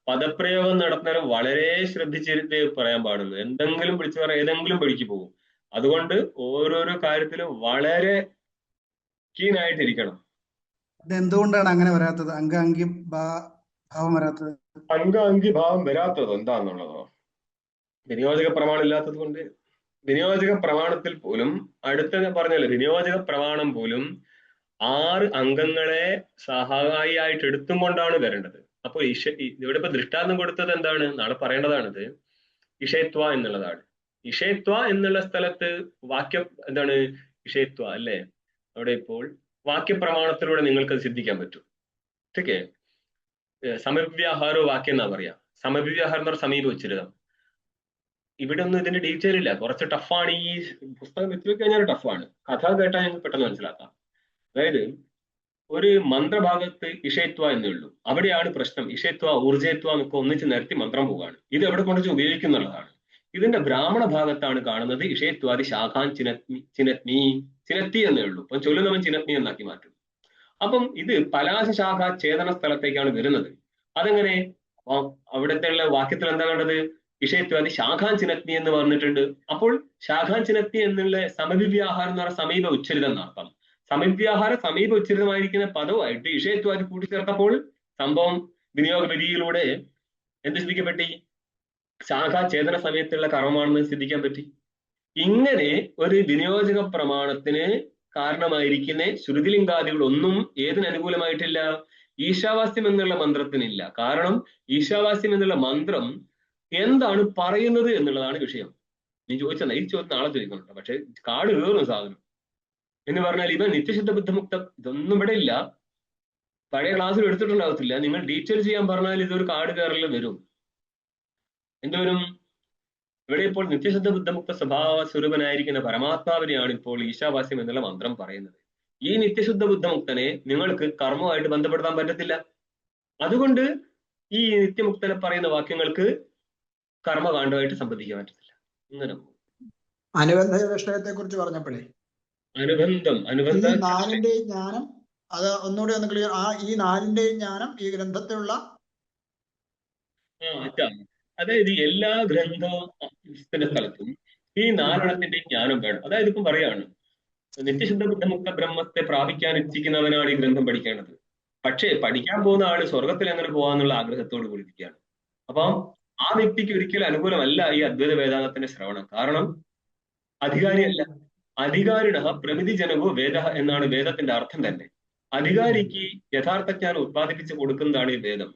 പദപ്രയോഗം നടത്തുന്നവരെ വളരെ ശ്രദ്ധിച്ചിരുത്തി പറയാൻ പാടുള്ളൂ. എന്തെങ്കിലും വിളിച്ച് പറയാൻ ഏതെങ്കിലും വഴിക്ക് പോകും. അതുകൊണ്ട് ഓരോരോ കാര്യത്തിലും വളരെ കീനായിട്ടിരിക്കണം. എന്തുകൊണ്ടാണ് അങ്ങനെ വരാത്തത്? അംഗി ഭാവം വരാത്തത്? അംഗി ഭാവം വരാത്തതോ എന്താന്നുള്ളതോ? വിനിയോജക പ്രമാണം ഇല്ലാത്തത് കൊണ്ട്. വിനിയോജക പ്രമാണത്തിൽ പോലും അടുത്ത പറഞ്ഞല്ലോ, വിനിയോജക പ്രമാണം പോലും 6 അംഗങ്ങളെ സഹായിയായിട്ട് എടുത്തും കൊണ്ടാണ് വരേണ്ടത്. അപ്പോൾ ഇവിടെ ഇപ്പൊ ദൃഷ്ടാന്തം കൊടുത്തത് എന്താണ്? നാളെ പറയേണ്ടതാണിത്. ഇഷയത്വ എന്നുള്ളതാണ്. ഇഷയത്വ എന്നുള്ള സ്ഥലത്ത് വാക്യം എന്താണ്? ഇഷയത്വ അല്ലേ? അവിടെ ഇപ്പോൾ വാക്യപ്രമാണത്തിലൂടെ നിങ്ങൾക്ക് അത് സിദ്ധിക്കാൻ പറ്റും. ഓക്കെ. സമവ്യാഹാരോ വാക്യം എന്നാ പറയാ. സമവ്യാഹാരം എന്ന് പറഞ്ഞ സമീപോച്ചരിതം. ഇവിടെ ഒന്നും ഇതിന്റെ ഡീറ്റെയിൽ ഇല്ല. കുറച്ച് ടഫാണ്. ഈ പുസ്തകം വെച്ച് കഴിഞ്ഞാൽ ടഫാണ്. കഥ കേട്ടാൽ ഞങ്ങൾക്ക് പെട്ടെന്ന് മനസ്സിലാക്കാം. അതായത് ഒരു മന്ത്രഭാഗത്ത് ഇഷയത്വ എന്നേ ഉള്ളൂ. അവിടെയാണ് പ്രശ്നം. ഇഷയത്വ, ഊർജയത്വ എന്നൊക്കെ ഒന്നിച്ച് നിരത്തി മന്ത്രം പോവുകയാണ്. ഇത് എവിടെ കൊണ്ടുവച്ച് ഉപയോഗിക്കുന്നുള്ളതാണ്. ഇതിന്റെ ബ്രാഹ്മണ ഭാഗത്താണ് കാണുന്നത് ഇഷയത്വാദി ശാഖാൻ ചിനത്തി എന്നേ ഉള്ളൂ. അപ്പം ചൊല്ലുന്നവൻ ചിനത്നി എന്നാക്കി മാറ്റും. അപ്പം ഇത് പലാശ ശാഖ ഛേദന സ്ഥലത്തേക്കാണ് വരുന്നത്. അതെങ്ങനെ? അവിടുത്തെ വാക്യത്തിൽ എന്താ കണ്ടത്? ഇഷയത്വാദി ശാഖാൻ ചിനത്നി എന്ന് പറഞ്ഞിട്ടുണ്ട്. അപ്പോൾ ശാഖാൻ ചിനത്നി എന്നുള്ള സമവിവ്യാഹാരം എന്ന് പറഞ്ഞ സമീപ ഉച്ചരിതം എന്നർത്ഥം. സമീപ്യാഹാരം സമീപ ഉച്ചരിതമായിരിക്കുന്ന പദവുമായിട്ട് ഇഷയത്വാദി കൂട്ടിച്ചേർത്തപ്പോൾ സംഭവം വിനിയോഗ വിധിയിലൂടെ എന്ത് സിദ്ധിക്കപ്പെട്ടി? ശാഖാ ഛേദന സമയത്തുള്ള കർമ്മമാണെന്ന് സിദ്ധിക്കാൻ പറ്റി. ഇങ്ങനെ ഒരു വിനിയോജക പ്രമാണത്തിന് കാരണമായിരിക്കുന്ന ശ്രുതിലിംഗാദികളൊന്നും ഏതിനനുകൂലമായിട്ടില്ല? ഈശാവാസ്യം എന്നുള്ള മന്ത്രത്തിനില്ല. കാരണം ഈശാവാസ്യം എന്നുള്ള മന്ത്രം എന്താണ് പറയുന്നത് എന്നുള്ളതാണ് വിഷയം. നീ ചോദിച്ചാൽ ഈ ചോദ്യം നാളെ ചോദിക്കുന്നുണ്ട്. പക്ഷെ കാട് കയറുന്ന സാധനം എന്ന് പറഞ്ഞാൽ ഇവ നിത്യശുദ്ധ ബുദ്ധമുക്തം ഇതൊന്നും ഇവിടെ ഇല്ല. പഴയ ക്ലാസ്സിൽ എടുത്തിട്ടുണ്ടാകത്തില്ല. നിങ്ങൾ ഡീറ്റെയിൽ ചെയ്യാൻ പറഞ്ഞാൽ ഇതൊരു കാട് കയറൽ വരും. എന്തുവരും? ഇവിടെ ഇപ്പോൾ നിത്യശുദ്ധ ബുദ്ധമുക്ത സ്വഭാവ സ്വരൂപനായിരിക്കുന്ന പരമാത്മാവിനെയാണ് ഇപ്പോൾ ഈശാവാസ്യം എന്നുള്ള മന്ത്രം പറയുന്നത്. ഈ നിത്യശുദ്ധ ബുദ്ധമുക്തനെ നിങ്ങൾക്ക് കർമ്മമായിട്ട് ബന്ധപ്പെടുത്താൻ പറ്റത്തില്ല. അതുകൊണ്ട് ഈ നിത്യമുക്തനെ പറയുന്ന വാക്യങ്ങൾക്ക് കർമ്മകാണ്ഡമായിട്ട് സംബന്ധിക്കാൻ പറ്റത്തില്ല. ഇങ്ങനെ അനുബന്ധ വിഷയത്തെ കുറിച്ച് പറഞ്ഞപ്പോഴേ അനുബന്ധ നാലിന്റെ ജ്ഞാനം അത് ഒന്നുകൂടി ഒന്ന് ക്ലിയർ. ഈ നാലിന്റെ ജ്ഞാനം ഈ ഗ്രന്ഥത്തിലുള്ള അതായത് എല്ലാ ഗ്രന്ഥത്തിന്റെ സ്ഥലത്തും ഈ 4 ജ്ഞാനം വേണം. അതായത് ഇപ്പം പറയാണ്, നിത്യശുദ്ധ ബുദ്ധമുക്ത ബ്രഹ്മത്തെ പ്രാപിക്കാൻ ഇച്ഛിക്കുന്നവനാണ് ഈ ഗ്രന്ഥം പഠിക്കേണ്ടത്. പക്ഷേ പഠിക്കാൻ പോകുന്ന ആള് സ്വർഗത്തിൽ എങ്ങനെ പോകാന്നുള്ള ആഗ്രഹത്തോട് കൂടിയിരിക്കുകയാണ്. അപ്പം ആ വ്യക്തിക്ക് ഒരിക്കലും അനുകൂലമല്ല ഈ അദ്വൈത വേദാന്തത്തിന്റെ ശ്രവണം. കാരണം അധികാരിയല്ല. അധികാരിണ പ്രമിതി ജനകോ വേദ എന്നാണ് വേദത്തിന്റെ അർത്ഥം തന്നെ. അധികാരിക്ക് യഥാർത്ഥ ജ്ഞാനം ഉത്പാദിപ്പിച്ച് കൊടുക്കുന്നതാണ് ഈ വേദം.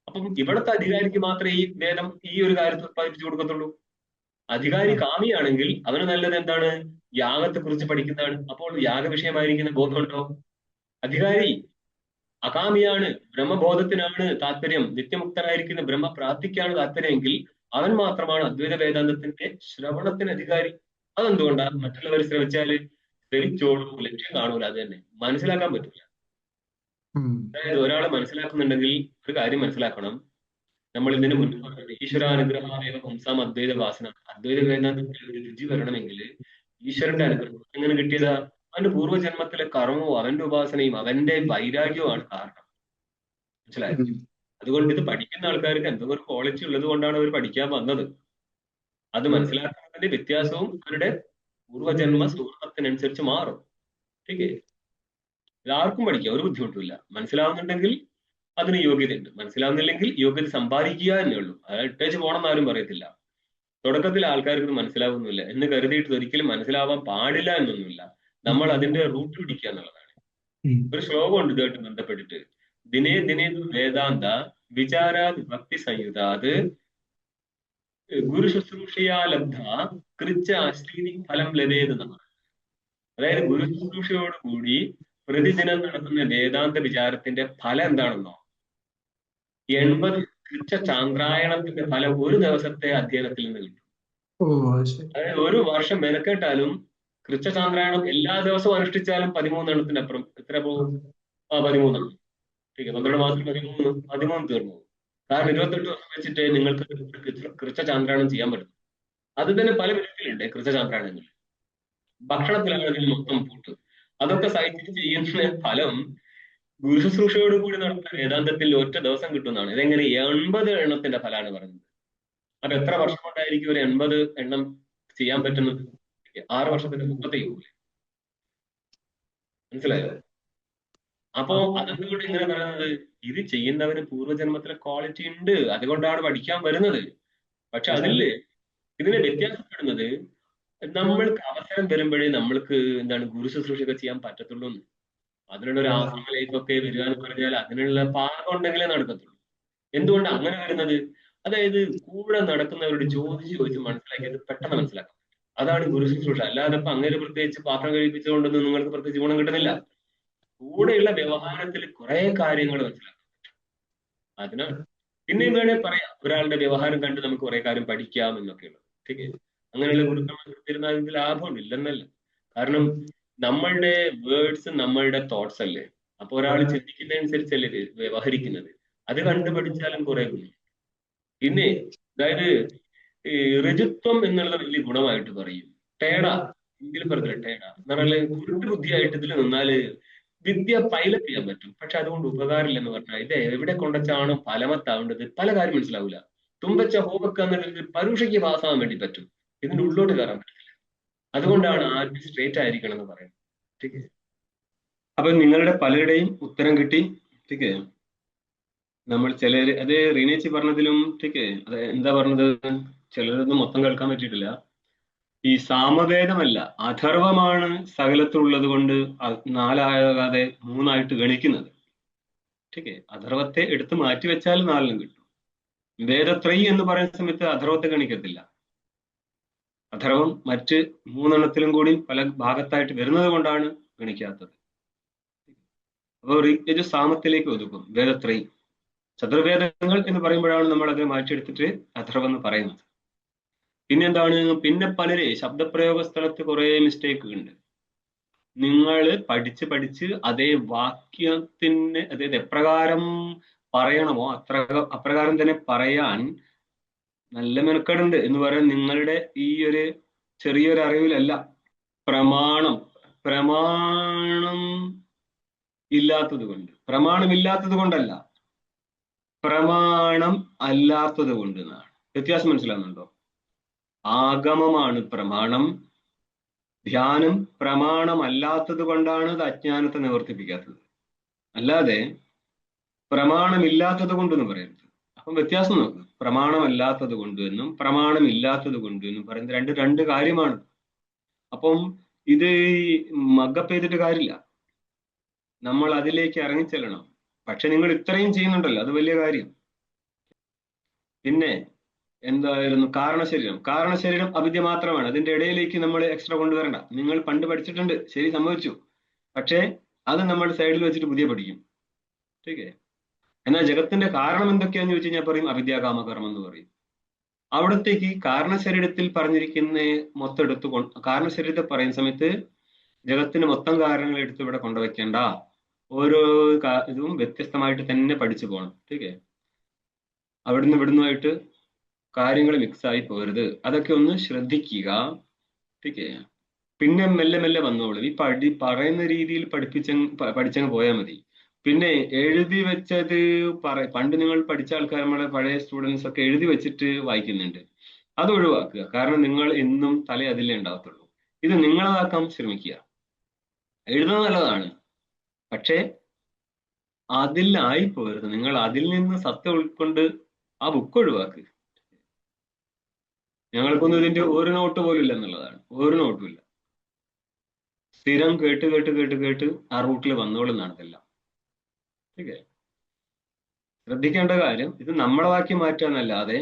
അപ്പം ഇവിടുത്തെ അധികാരിക്ക് മാത്രമേ ഈ വേദം ഈ ഒരു കാര്യത്തിൽ ഉത്പാദിപ്പിച്ചു കൊടുക്കത്തുള്ളൂ. അധികാരി കാമിയാണെങ്കിൽ അവന് നല്ലത് എന്താണ്? യാഗത്തെ കുറിച്ച് പഠിക്കുന്നതാണ്. അപ്പോൾ യാഗ വിഷയമായിരിക്കുന്ന ബോധമുണ്ടോ? അധികാരി അകാമിയാണ്, ബ്രഹ്മബോധത്തിനാണ് താല്പര്യം, നിത്യമുക്തനായിരിക്കുന്ന ബ്രഹ്മപ്രാപ്തിക്കാണ് താല്പര്യമെങ്കിൽ അവൻ മാത്രമാണ് അദ്വൈത വേദാന്തത്തിന്റെ ശ്രവണത്തിന് അധികാരി. അതെന്തുകൊണ്ടാ? മറ്റുള്ളവർ ശ്രമിച്ചാല് ശ്രമിച്ചോളൂ, ലക്ഷ്യം കാണൂല, അത് തന്നെ മനസ്സിലാക്കാൻ പറ്റില്ല. അതായത് ഒരാളെ മനസ്സിലാക്കുന്നുണ്ടെങ്കിൽ ഒരു കാര്യം മനസ്സിലാക്കണം. നമ്മൾ ഇതിന് മുൻപ് പറഞ്ഞത് ഈശ്വരാനുഗ്രഹമേവ പുംസാം അദ്വൈത വാസന. അദ്വൈത വേദാന്തത്തിൽ ഒരു രുചി വരണമെങ്കിൽ ഈശ്വരന്റെ അനുഗ്രഹം എങ്ങനെ കിട്ടിയതാ? അവന്റെ പൂർവ്വജന്മത്തിലെ കർമ്മവും അവന്റെ ഉപാസനയും അവന്റെ വൈരാഗ്യവുമാണ് കാരണം. മനസ്സിലായോ? അതുകൊണ്ട് ഇത് പഠിക്കുന്ന ആൾക്കാർക്ക് എന്തോ ഒരു ക്വാളിറ്റി ഉള്ളത് കൊണ്ടാണ് അവർ പഠിക്കാൻ വന്നത്. അത് മനസ്സിലാക്കുന്നതിന്റെ വ്യത്യാസവും അവരുടെ പൂർവ്വജന്മ സുഹൃത്തിനനുസരിച്ച് മാറും. ഓക്കെ, ഇതാർക്കും പഠിക്കാം, ഒരു ബുദ്ധിമുട്ടില്ല. മനസ്സിലാവുന്നുണ്ടെങ്കിൽ അതിന് യോഗ്യതയുണ്ട്, മനസ്സിലാവുന്നില്ലെങ്കിൽ യോഗ്യത സമ്പാദിക്കുക എന്നേ ഉള്ളൂ. അത് ഇട്ടേച്ച് പോകണമെന്ന് ആരും പറയത്തില്ല. തുടക്കത്തിൽ ആൾക്കാർക്ക് ഇത് മനസ്സിലാവുന്നില്ല എന്ന് കരുതിയിട്ട് ഒരിക്കലും മനസ്സിലാവാൻ പാടില്ല എന്നൊന്നുമില്ല. നമ്മൾ അതിന്റെ റൂട്ട് പിടിക്കുക എന്നുള്ളതാണ്. ഒരു ശ്ലോകമുണ്ട് ഇതുമായിട്ട് ബന്ധപ്പെട്ടിട്ട്, ദിനേ ദിനേ വേദാന്ത വിചാരാത് ഭക്തി സംയുതാത് ഗുരു ശുശ്രൂഷയാ ലബ്ധ കൃച്ച അശ്രീനി ഫലം ലഭേതെന്നാണ്. അതായത് ഗുരു ശുശ്രൂഷയോടുകൂടി പ്രതിദിനം നടത്തുന്ന വേദാന്ത വിചാരത്തിന്റെ ഫലം എന്താണെന്നോ? 80 കൃച്ച ചാന്ദ്രായണത്തിന്റെ ഫലം ഒരു ദിവസത്തെ അധ്യയനത്തിൽ നിന്ന് കിട്ടും. അതായത് ഒരു വർഷം മെനക്കെട്ടാലും കൃച്ച ചാന്ദ്രായണം എല്ലാ ദിവസവും അനുഷ്ഠിച്ചാലും 13 എണ്ണത്തിന്റെ അപ്പുറം എത്ര പോകും? 13 എണ്ണം. 12 മാസത്തിൽ 13 തീർന്നു. കാരണം 28 ദിവസം വെച്ചിട്ട് നിങ്ങൾക്ക് കൃച്ച ചാന്ദ്രായണം ചെയ്യാൻ പറ്റും. അത് തന്നെ പല വിധത്തിലുണ്ട് കൃച്ച ചാന്ദ്രായണങ്ങൾ. ഭക്ഷണത്തിലാണെങ്കിൽ മൊത്തം പൂട്ട്. അതൊക്കെ സഹിച്ചിട്ട് ചെയ്യുന്ന ഫലം ഗുരു ശുശ്രൂഷയോട് കൂടി നടത്തുന്ന വേദാന്തത്തിൽ ഒറ്റ ദിവസം കിട്ടുന്നതാണ്. ഇതെങ്ങനെ 80 എണ്ണത്തിന്റെ ഫലമാണ് പറയുന്നത്. അപ്പൊ എത്ര വർഷം കൊണ്ടായിരിക്കും ഒരു 80 എണ്ണം ചെയ്യാൻ പറ്റുന്നത്? 6 വർഷത്തിന്റെ 30 യൂല്ലേ? മനസ്സിലായോ? അപ്പോ അതെന്തുകൊണ്ട് ഇങ്ങനെ പറയുന്നത്? ഇത് ചെയ്യുന്നവന് പൂർവ്വജന്മത്തിലെ ക്വാളിറ്റി ഉണ്ട്, അതുകൊണ്ടാണ് പഠിക്കാൻ വരുന്നത്. പക്ഷെ അതില് ഇതിനെ വ്യത്യാസപ്പെടുന്നത് നമ്മൾക്ക് അവസരം വരുമ്പോഴേ നമ്മൾക്ക് എന്താണ് ഗുരു ശുശ്രൂഷയൊക്കെ ചെയ്യാൻ പറ്റത്തുള്ളൂ. അതിനുള്ള ഒരു ആശ്രമത്തിലേക്കൊക്കെ വരിക എന്ന് പറഞ്ഞാൽ അതിനുള്ള പാകം ഉണ്ടെങ്കിലേ നടക്കത്തുള്ളൂ. എന്തുകൊണ്ട് അങ്ങനെ വരുന്നത്? അതായത് കൂടെ നടക്കുന്നവരോട് ചോദിച്ച് മനസ്സിലാക്കിയത് പെട്ടെന്ന് മനസ്സിലാക്കാം. അതാണ് ഗുരു ശുശ്രൂഷ. അല്ലാതെ ഇപ്പൊ അങ്ങനെ പ്രത്യേകിച്ച് പാത്രം കഴിപ്പിച്ചുകൊണ്ടൊന്നും നിങ്ങൾക്ക് പ്രത്യേകിച്ച് ഗുണം കിട്ടുന്നില്ല. കൂടെയുള്ള വ്യവഹാരത്തിൽ കുറെ കാര്യങ്ങൾ മനസ്സിലാക്കാം. അതിനാണ് പിന്നെയും വേണേ പറയാം, ഒരാളുടെ വ്യവഹാരം കണ്ട് നമുക്ക് കുറെ കാര്യം പഠിക്കാം എന്നൊക്കെയുള്ളത്. ठीक है, അങ്ങനെയുള്ള ഗുരുക്കന്മാർ ഇരുന്നതിൽ ലാഭമുണ്ട്, ഇല്ലെന്നല്ല. കാരണം നമ്മളുടെ വേർഡ്സ് നമ്മളുടെ തോട്ട്സ് അല്ലേ. അപ്പൊ ഒരാൾ ചിന്തിക്കുന്നതനുസരിച്ചല്ലേ വ്യവഹരിക്കുന്നത്. അത് കണ്ടു പഠിച്ചാലും കുറെ ഗുണം. പിന്നെ അതായത് ഋജുത്വം എന്നുള്ള വലിയ ഗുണമായിട്ട് പറയും. ടേട എങ്കിലും പറഞ്ഞില്ല, ടേട എന്ന് പറഞ്ഞാല് കുരുട്ട് ബുദ്ധിയായിട്ട് ഇതിൽ നിന്നാല് വിദ്യ പൈലറ്റ് ചെയ്യാൻ പറ്റും. പക്ഷെ അതുകൊണ്ട് ഉപകാരമില്ലെന്ന് പറഞ്ഞാൽ ഇത് എവിടെ കൊണ്ടുവച്ചാണ് ഫലമത്താവേണ്ടത് പല കാര്യം മനസ്സിലാവില്ല. തുമ്പച്ച ഹോബക്ക എന്നുള്ളത് പരീക്ഷയ്ക്ക് പാസ്സാവാൻ വേണ്ടി പറ്റും, ഇതിന്റെ ഉള്ളോട്ട് കയറാൻ പറ്റില്ല. അതുകൊണ്ടാണ് ആദ്യം സ്ട്രേറ്റ് ആയിരിക്കണം എന്ന് പറയുന്നത്. ठीक है, അപ്പൊ നിങ്ങളുടെ പലരുടെയും ഉത്തരം കിട്ടി. ठीक है, നമ്മൾ ചിലര് അത് റീനേച്ചി പറഞ്ഞതിലും ठीक है, അത് എന്താ പറഞ്ഞത് ചിലരൊന്നും മൊത്തം കേൾക്കാൻ പറ്റിയിട്ടില്ല. ഈ സാമവേദമല്ല അഥർവമാണ് സകലത്തുള്ളത് കൊണ്ട് 4ആകാതെ 3ആയിട്ട് ഗണിക്കുന്നത്. ठीक है, അഥർവത്തെ എടുത്ത് മാറ്റി വെച്ചാൽ 4 കിട്ടും. വേദത്രയി എന്ന് പറയുന്ന സമയത്ത് അഥർവത്തെ ഗണിക്കത്തില്ല. അഥർവം മറ്റ് 3 കൂടി പല ഭാഗത്തായിട്ട് വരുന്നത് കൊണ്ടാണ് ഗണിക്കാത്തത്. അപ്പോൾ ഋഗ്യജു സാമത്തിലേക്ക് ഒതുക്കും വേദത്രയി. ചതുർവേദങ്ങൾ എന്ന് പറയുമ്പോഴാണ് നമ്മൾ അത് മാറ്റിയെടുത്തിട്ട് അഥർവം എന്ന് പറയുന്നത്. പിന്നെന്താണ്, പിന്നെ പലരെ ശബ്ദപ്രയോഗ സ്ഥലത്ത് കുറെ മിസ്റ്റേക്ക് ഉണ്ട്. നിങ്ങൾ പഠിച്ച് അതേ വാക്യത്തിന് അതായത് എപ്രകാരം പറയണമോ അപ്രകാരം തന്നെ പറയാൻ നല്ല മെനക്കേടുണ്ട്. എന്ന് പറയാൻ നിങ്ങളുടെ ഈ ഒരു ചെറിയൊരു അറിവിലല്ല. പ്രമാണം ഇല്ലാത്തത് കൊണ്ടല്ല, പ്രമാണം അല്ലാത്തത് കൊണ്ട് എന്നാണ് വ്യത്യാസം. മനസ്സിലാകുന്നുണ്ടോ? ആഗമമാണ് പ്രമാണം, ധ്യാനം പ്രമാണമല്ലാത്തത് കൊണ്ടാണ് അത് അജ്ഞാനത്തെ നിവർത്തിപ്പിക്കാത്തത്. അല്ലാതെ പ്രമാണമില്ലാത്തത് കൊണ്ടെന്ന് പറയരുത്. അപ്പം വ്യത്യാസം നോക്കുക. പ്രമാണമല്ലാത്തത് കൊണ്ട് എന്നും പ്രമാണമില്ലാത്തത് കൊണ്ട് എന്നും പറയുന്നത് രണ്ട് കാര്യമാണ്. അപ്പം ഇത് മഗ്ഗപ്പ് ചെയ്തിട്ട് കാര്യമില്ല, നമ്മൾ അതിലേക്ക് ഇറങ്ങിച്ചെല്ലണം. പക്ഷെ നിങ്ങൾ ഇത്രയും ചെയ്യുന്നുണ്ടല്ലോ, അത് വലിയ കാര്യം. പിന്നെ എന്തായിരുന്നു കാരണശരീരം. കാരണശരീരം അവിദ്യ മാത്രമാണ്. അതിന്റെ ഇടയിലേക്ക് നമ്മൾ എക്സ്ട്രാ കൊണ്ടുവരണ്ട. നിങ്ങൾ പണ്ട് പഠിച്ചിട്ടുണ്ട്, ശരി, സമ്മതിച്ചു. പക്ഷേ അത് നമ്മൾ സൈഡിൽ വെച്ചിട്ട് പുതിയ പഠിക്കും. ഓക്കെ. എന്നാൽ ജഗത്തിന്റെ കാരണം എന്തൊക്കെയാന്ന് ചോദിച്ചു കഴിഞ്ഞാൽ പറയും അവിദ്യാകാമകർമ്മം എന്ന് പറയും. അവിടത്തേക്ക് കാരണശരീരത്തിൽ പറഞ്ഞിരിക്കുന്ന മൊത്തം എടുത്തു കാരണശരീരത്തെ പറയുന്ന സമയത്ത് ജഗത്തിന് മൊത്തം കാരണങ്ങൾ എടുത്ത് ഇവിടെ കൊണ്ടുവയ്ക്കേണ്ട. ഓരോ ഇതും വ്യത്യസ്തമായിട്ട് തന്നെ പഠിച്ചു പോകണം. ഓക്കെ. അവിടുന്ന് ഇവിടുന്നുമായിട്ട് കാര്യങ്ങൾ മിക്സ് ആയി പോരുത്. അതൊക്കെ ഒന്ന് ശ്രദ്ധിക്കുക. ഓക്കെ. പിന്നെ മെല്ലെ മെല്ലെ വന്നോളൂ. ഈ പറയുന്ന രീതിയിൽ പഠിച്ചങ്ങ് പോയാൽ മതി. പിന്നെ എഴുതി വെച്ചത് പണ്ട് നിങ്ങൾ പഠിച്ച ആൾക്കാർ, നമ്മളെ പഴയ സ്റ്റുഡൻസ് ഒക്കെ എഴുതി വെച്ചിട്ട് വായിക്കുന്നുണ്ട്. അത് ഒഴിവാക്കുക. കാരണം നിങ്ങൾ എന്നും തല അതിലേ ഉണ്ടാകത്തുള്ളൂ. ഇത് നിങ്ങളതാക്കാൻ ശ്രമിക്കുക. എഴുതുന്നത് നല്ലതാണ്, പക്ഷേ അതിലായി പോരുത്. നിങ്ങൾ അതിൽ നിന്ന് സത്യം ഉൾക്കൊണ്ട് ആ ബുക്ക് ഒഴിവാക്കുക. ഞങ്ങൾക്കൊന്നും ഇതിന്റെ ഒരു നോട്ട് പോലും ഇല്ല എന്നുള്ളതാണ്. ഒരു നോട്ടും ഇല്ല. സ്ഥിരം കേട്ട് കേട്ട് കേട്ട് കേട്ട് ആ റൂട്ടിൽ വന്നോളുന്നതാണ് ഇതെല്ലാം. ഓക്കെ. ശ്രദ്ധിക്കേണ്ട കാര്യം ഇത് നമ്മളാക്കി മാറ്റാന്നല്ലാതെ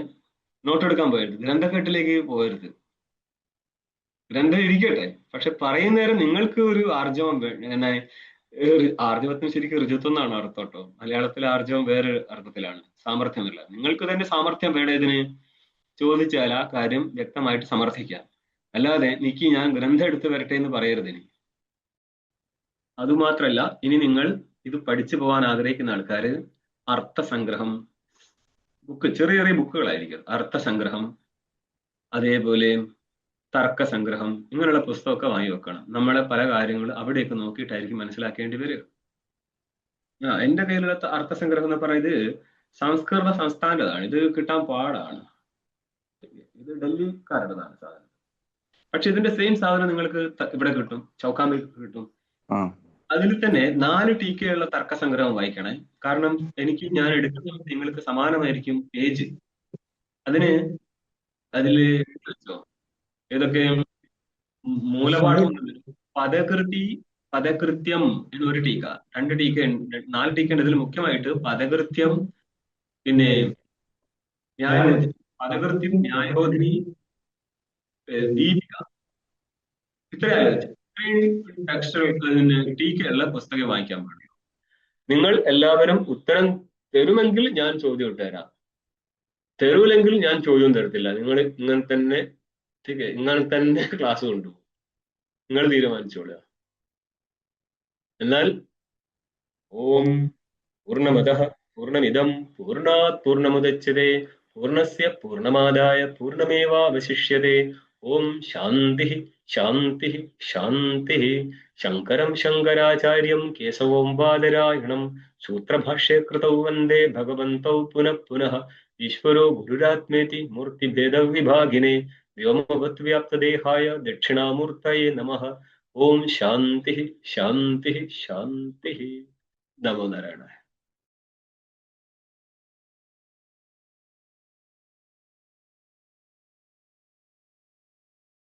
നോട്ട് എടുക്കാൻ പോകരുത്. ഗ്രന്ഥക്കെട്ടിലേക്ക് പോകരുത്. ഗ്രന്ഥം ഇരിക്കട്ടെ, പക്ഷെ പറയുന്ന നേരം നിങ്ങൾക്ക് ഒരു ആർജവം എന്നെ ആർജവത്തിന് ശരിക്കും ഋജുത്വം എന്നാണ് അർത്ഥം കേട്ടോ. മലയാളത്തിലെ ആർജവം വേറെ അർത്ഥത്തിലാണ്, സാമർഥ്യമല്ല. നിങ്ങൾക്ക് തന്നെ സാമർഥ്യം വേണം ഇതിന്. ചോദിച്ചാൽ ആ കാര്യം വ്യക്തമായിട്ട് സമർത്ഥിക്കാം. അല്ലാതെ എനിക്ക് ഞാൻ ഗ്രന്ഥം എടുത്ത് വരട്ടെ എന്ന് പറയരുത് ഇനി. അതുമാത്രല്ല, ഇനി നിങ്ങൾ ഇത് പഠിച്ചു പോകാൻ ആഗ്രഹിക്കുന്ന ആൾക്കാര് അർത്ഥസംഗ്രഹം ബുക്ക്, ചെറിയ ചെറിയ ബുക്കുകളായിരിക്കും. അർത്ഥസംഗ്രഹം, അതേപോലെ തർക്കസംഗ്രഹം, ഇങ്ങനെയുള്ള പുസ്തകമൊക്കെ വാങ്ങി വെക്കണം. നമ്മളെ പല കാര്യങ്ങളും അവിടെയൊക്കെ നോക്കിയിട്ടായിരിക്കും മനസ്സിലാക്കേണ്ടി വരിക. എന്റെ കയ്യിലുള്ള അർത്ഥസംഗ്രഹം എന്ന് പറയുന്നത് സംസ്കൃത സംസ്ഥാനതാണ്. ഇത് കിട്ടാൻ പാടാണ്. ഇത് ഡൽഹിക്കാരുടേതാണ് സാധനം. പക്ഷെ ഇതിന്റെ സെയിം സാധനം നിങ്ങൾക്ക് ഇവിടെ കിട്ടും, ചൗക്കാമ്പിൽ കിട്ടും. അതിൽ തന്നെ 4 ടീക്കയുള്ള തർക്കസംഗ്രഹം വായിക്കണേ. കാരണം ഞാൻ എടുക്കുന്ന നിങ്ങൾക്ക് സമാനമായിരിക്കും പേജ്. അതില് വെച്ചോ ഏതൊക്കെ മൂലപാഠം, പദകൃത്യം എന്നൊരു ടീക്ക, 2 ടീക്ക, 4 ടീക്ക ഉണ്ട്. ഇതിൽ മുഖ്യമായിട്ട് പദകൃത്യം, പിന്നെ പദകൃത്യം, ന്യായോധിനി, ദീപിക, ഇത്രയും ടീക്കയുള്ള പുസ്തകം വായിക്കാൻ പാടില്ല. നിങ്ങൾ എല്ലാവരും ഉത്തരം തരുമെങ്കിൽ ഞാൻ ചോദ്യം ഇട്ടുതരാം, തരൂലെങ്കിൽ ഞാൻ ചോദ്യം തരത്തില്ല. നിങ്ങൾ ഇങ്ങനെ തന്നെ ക്ലാസ് കൊണ്ടുപോകും. നിങ്ങൾ തീരുമാനിച്ചോളുക. എന്നാൽ ഓം പൂർണ്ണമദഃ പൂർണ്ണമിദം പൂർണ്ണാത് പൂർണ്ണമുദച്യതേ പൂർണ്ണസ്യ പൂർണ്ണമാദായ പൂർണ്ണമേവാവശിഷ്യതേ. ഓം ശാന്തി ശാന്തി ശാന്തി. ശങ്കരം ശങ്കരാചാര്യം കേശവം ബാദരായണം സൂത്രഭാഷ്യ കൃതൗ വന്ദേ ഭഗവന്തൗ പുനഃ പുനഃ. ഈശ്വരോ ഗുരുരാത്മേതി മൂർത്തിഭേദവിഭാഗിനെ വ്യോമവത്വ്യാപ്തദേഹായ ദക്ഷിണാമൂർത്തയേ നമഃ. ഓം ശാന്തി ശാന്തി ശാന്തി. നമോ നാരായണ.